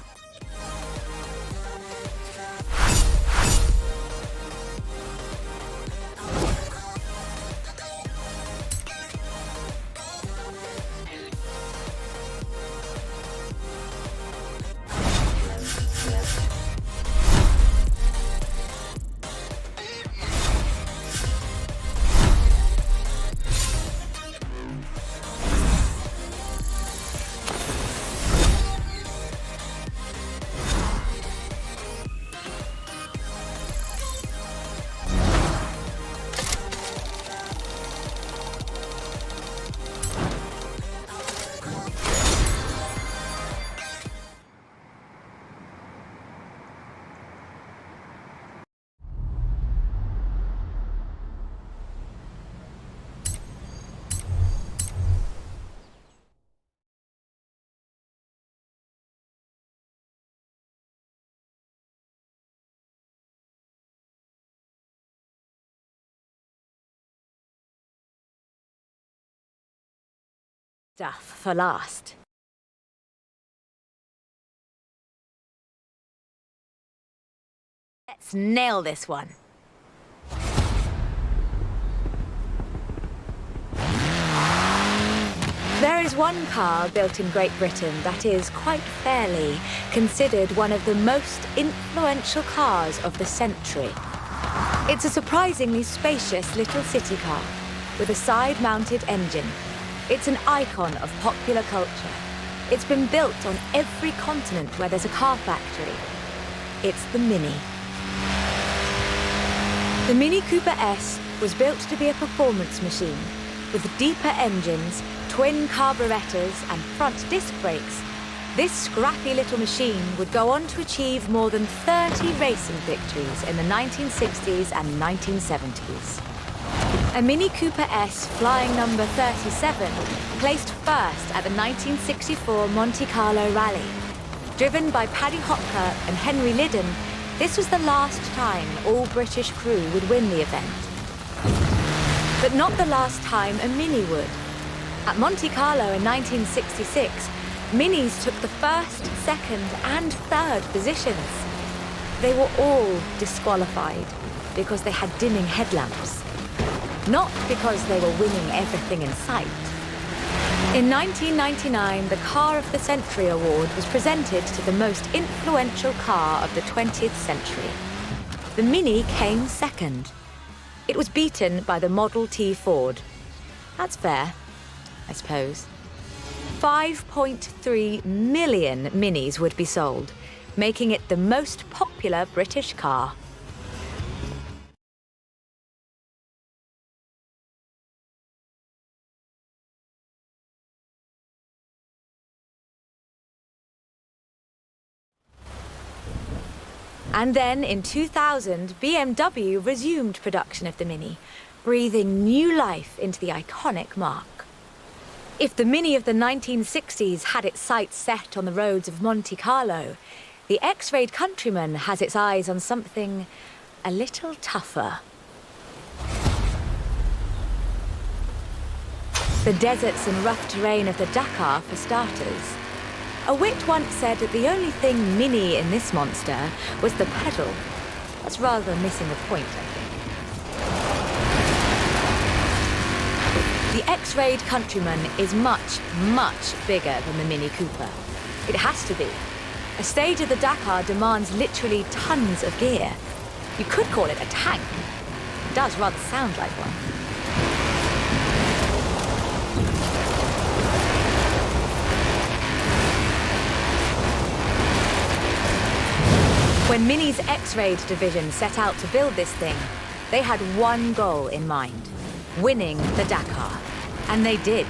Stuff for last. Let's nail this one. There is one car built in Great Britain that is quite fairly considered one of the most influential cars of the century. It's a surprisingly spacious little city car with a side-mounted engine. It's an icon of popular culture. It's been built on every continent where there's a car factory. It's the Mini. The Mini Cooper S was built to be a performance machine with deeper engines, twin carburetors and front disc brakes. This scrappy little machine would go on to achieve more than 30 racing victories in the 1960s and 1970s. A Mini Cooper S flying number 37 placed first at the 1964 Monte Carlo Rally. Driven by Paddy Hopker and Henry Liddon, this was the last time all British crew would win the event. But not the last time a Mini would. At Monte Carlo in 1966, Minis took the first, second and third positions. They were all disqualified because they had dimming headlamps. Not because they were winning everything in sight. In 1999, the Car of the Century Award was presented to the most influential car of the 20th century. The Mini came second. It was beaten by the Model T Ford. That's fair, I suppose. 5.3 million Minis would be sold, making it the most popular British car. And then, in 2000, BMW resumed production of the Mini, breathing new life into the iconic marque. If the Mini of the 1960s had its sights set on the roads of Monte Carlo, the X-Rayed Countryman has its eyes on something a little tougher. The deserts and rough terrain of the Dakar, for starters. A wit once said that the only thing Mini in this monster was the pedal. That's rather missing the point, I think. The X-Rayed Countryman is much, much bigger than the Mini Cooper. It has to be. A stage of the Dakar demands literally tons of gear. You could call it a tank. It does rather sound like one. When Mini's X-Rayed division set out to build this thing, they had one goal in mind: winning the Dakar. And they did,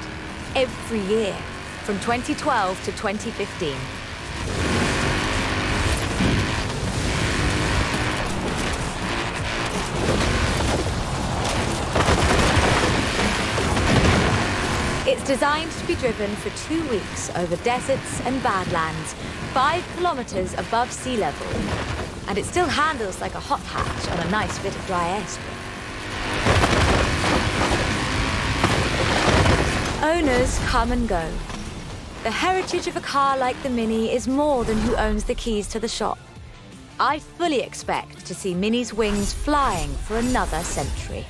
every year, from 2012 to 2015. It's designed to be driven for 2 weeks over deserts and badlands, 5 kilometers above sea level. And it still handles like a hot hatch on a nice bit of dry airstrip. Owners come and go. The heritage of a car like the Mini is more than who owns the keys to the shop. I fully expect to see Mini's wings flying for another century.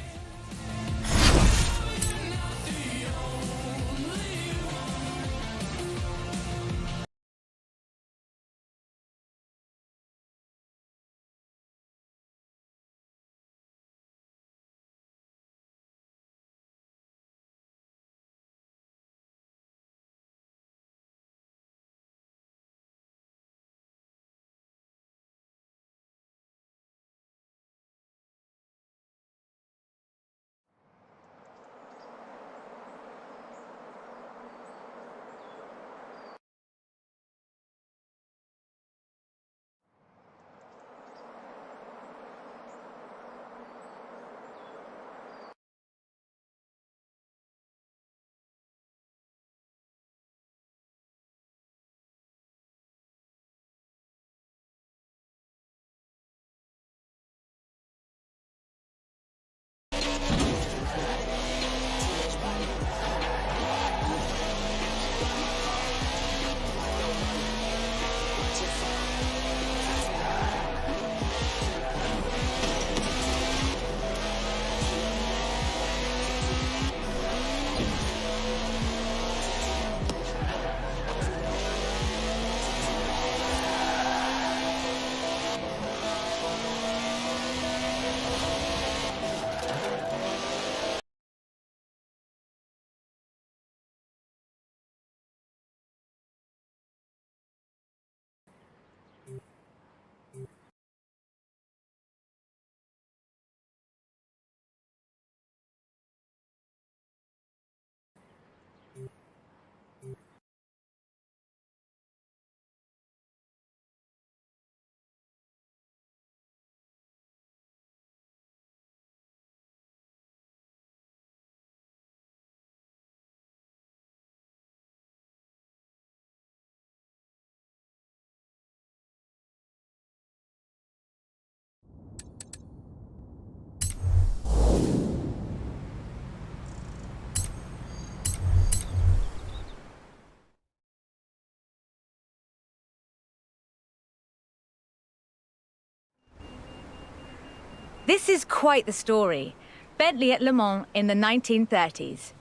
This is quite the story. Bentley at Le Mans in the 1930s.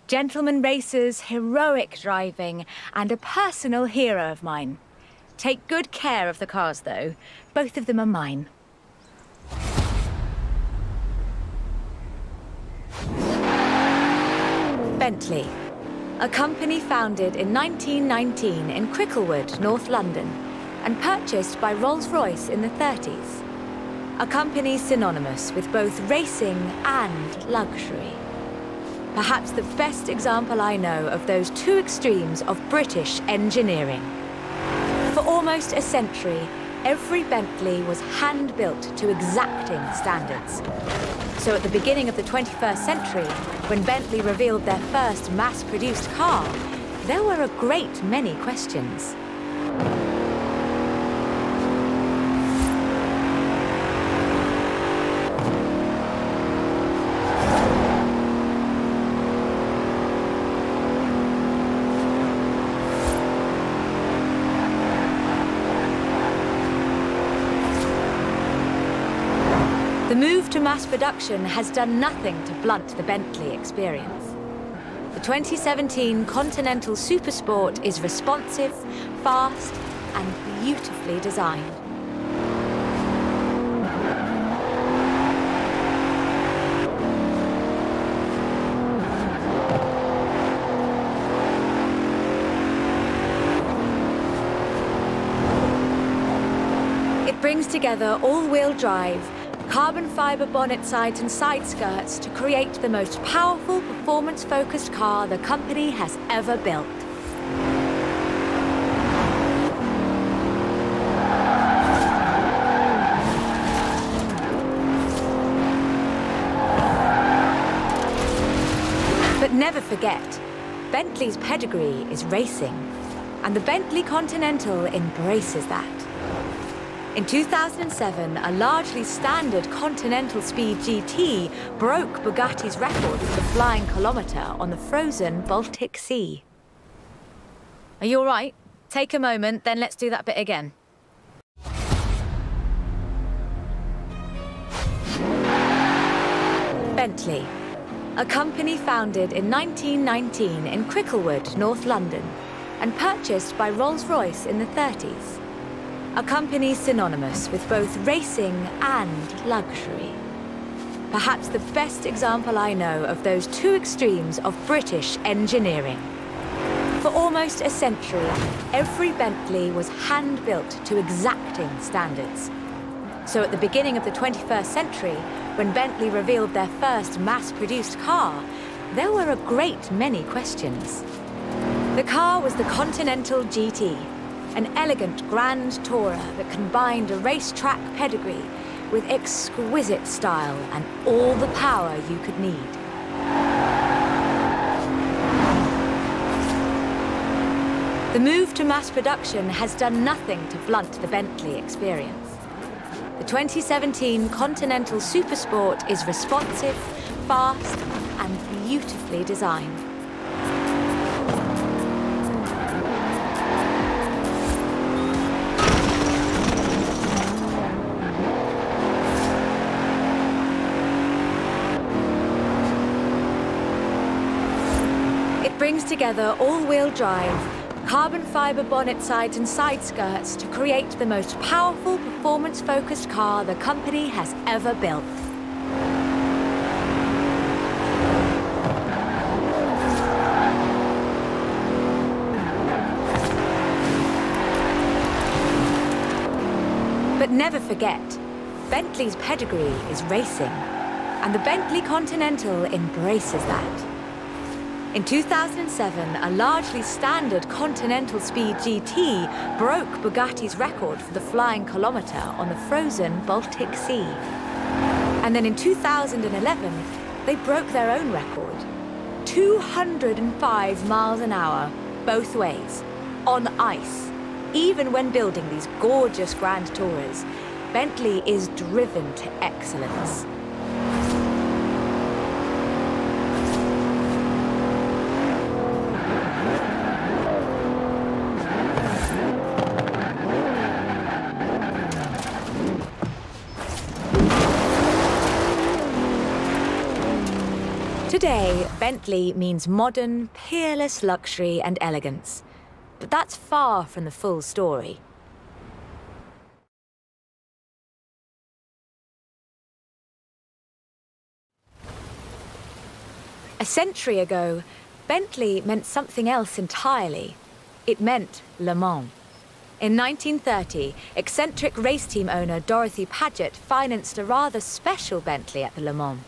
Gentleman racers, heroic driving, and a personal hero of mine. Take good care of the cars, though. Both of them are mine. Bentley, a company founded in 1919 in Cricklewood, North London, and purchased by Rolls-Royce in the 30s. A company synonymous with both racing and luxury. Perhaps the best example I know of those two extremes of British engineering. For almost a century, every Bentley was hand-built to exacting standards. So at the beginning of the 21st century, when Bentley revealed their first mass-produced car, there were a great many questions. The move to mass production has done nothing to blunt the Bentley experience. The 2017 Continental Supersport is responsive, fast, and beautifully designed. It brings together all-wheel drive, carbon fiber bonnet sides and side skirts to create the most powerful, performance-focused car the company has ever built. But never forget, Bentley's pedigree is racing, and the Bentley Continental embraces that. In 2007, a largely standard Continental Speed GT broke Bugatti's record for the flying kilometre on the frozen Baltic Sea. Are you all right? Take a moment, then let's do that bit again. Bentley, a company founded in 1919 in Cricklewood, North London, and purchased by Rolls-Royce in the 30s. A company synonymous with both racing and luxury. Perhaps the best example I know of those two extremes of British engineering. For almost a century, every Bentley was hand-built to exacting standards. So at the beginning of the 21st century, when Bentley revealed their first mass-produced car, there were a great many questions. The car was the Continental GT, an elegant grand tourer that combined a racetrack pedigree with exquisite style and all the power you could need. The move to mass production has done nothing to blunt the Bentley experience. The 2017 Continental Supersport is responsive, fast, and beautifully designed. It brings together all-wheel drive, carbon fibre bonnet sides and side skirts to create the most powerful performance-focused car the company has ever built. But never forget, Bentley's pedigree is racing, and the Bentley Continental embraces that. In 2007, a largely standard Continental Speed GT broke Bugatti's record for the flying kilometre on the frozen Baltic Sea. And then in 2011, they broke their own record. 205 miles an hour, both ways, on ice. Even when building these gorgeous Grand Tourers, Bentley is driven to excellence. Today, Bentley means modern, peerless luxury and elegance. But that's far from the full story. A century ago, Bentley meant something else entirely. It meant Le Mans. In 1930, eccentric race team owner Dorothy Paget financed a rather special Bentley at the Le Mans.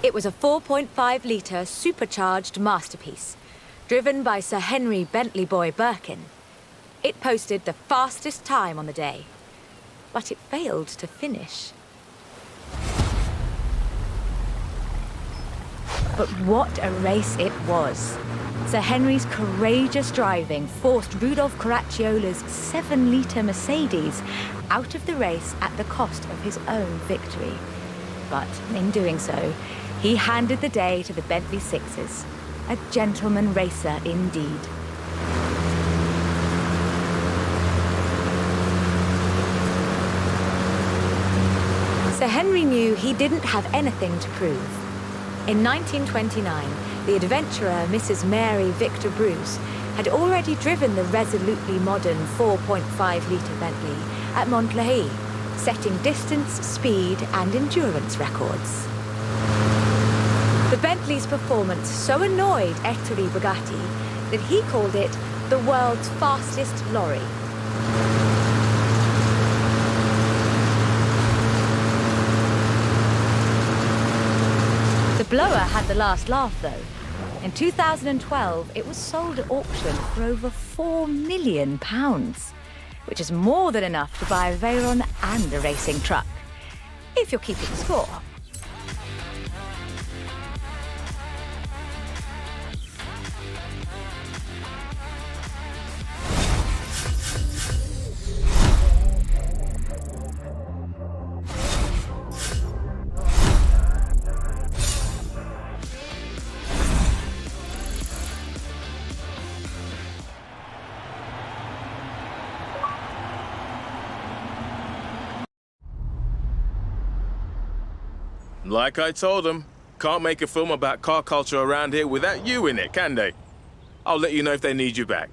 It was a 4.5-litre supercharged masterpiece, driven by Sir Henry Bentley Boy Birkin. It posted the fastest time on the day, but it failed to finish. But what a race it was. Sir Henry's courageous driving forced Rudolf Caracciola's 7-litre Mercedes out of the race at the cost of his own victory. But in doing so, he handed the day to the Bentley Sixes, a gentleman racer indeed. Sir Henry knew he didn't have anything to prove. In 1929, the adventurer Mrs. Mary Victor Bruce had already driven the resolutely modern 4.5-litre Bentley at Montlhéry, setting distance, speed and endurance records. The Bentley's performance so annoyed Ettore Bugatti that he called it the world's fastest lorry. The blower had the last laugh, though. In 2012, it was sold at auction for over £4 million, which is more than enough to buy a Veyron and a racing truck, if you're keeping score. Like I told them, can't make a film about car culture around here without you in it, can they? I'll let you know if they need you back.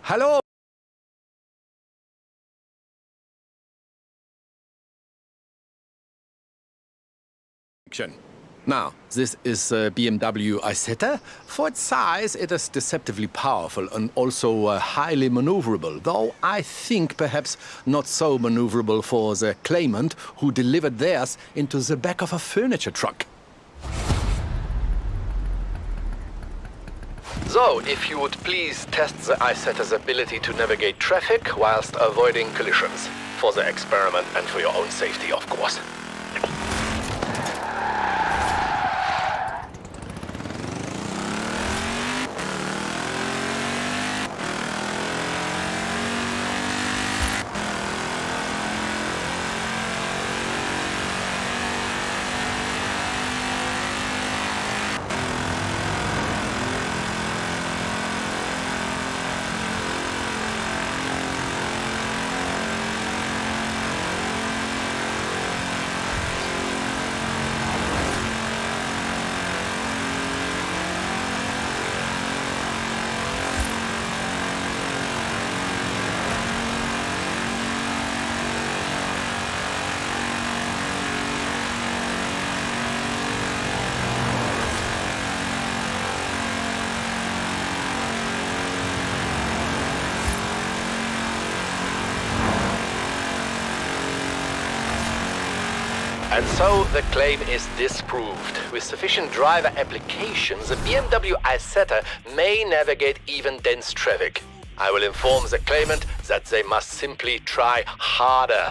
Hello? Now, this is a BMW Isetta. For its size, it is deceptively powerful and also highly maneuverable, though I think perhaps not so maneuverable for the claimant who delivered theirs into the back of a furniture truck. So, if you would please test the Isetta's ability to navigate traffic whilst avoiding collisions. For the experiment and for your own safety, of course. And so the claim is disproved. With sufficient driver application, the BMW Isetta may navigate even dense traffic. I will inform the claimant that they must simply try harder.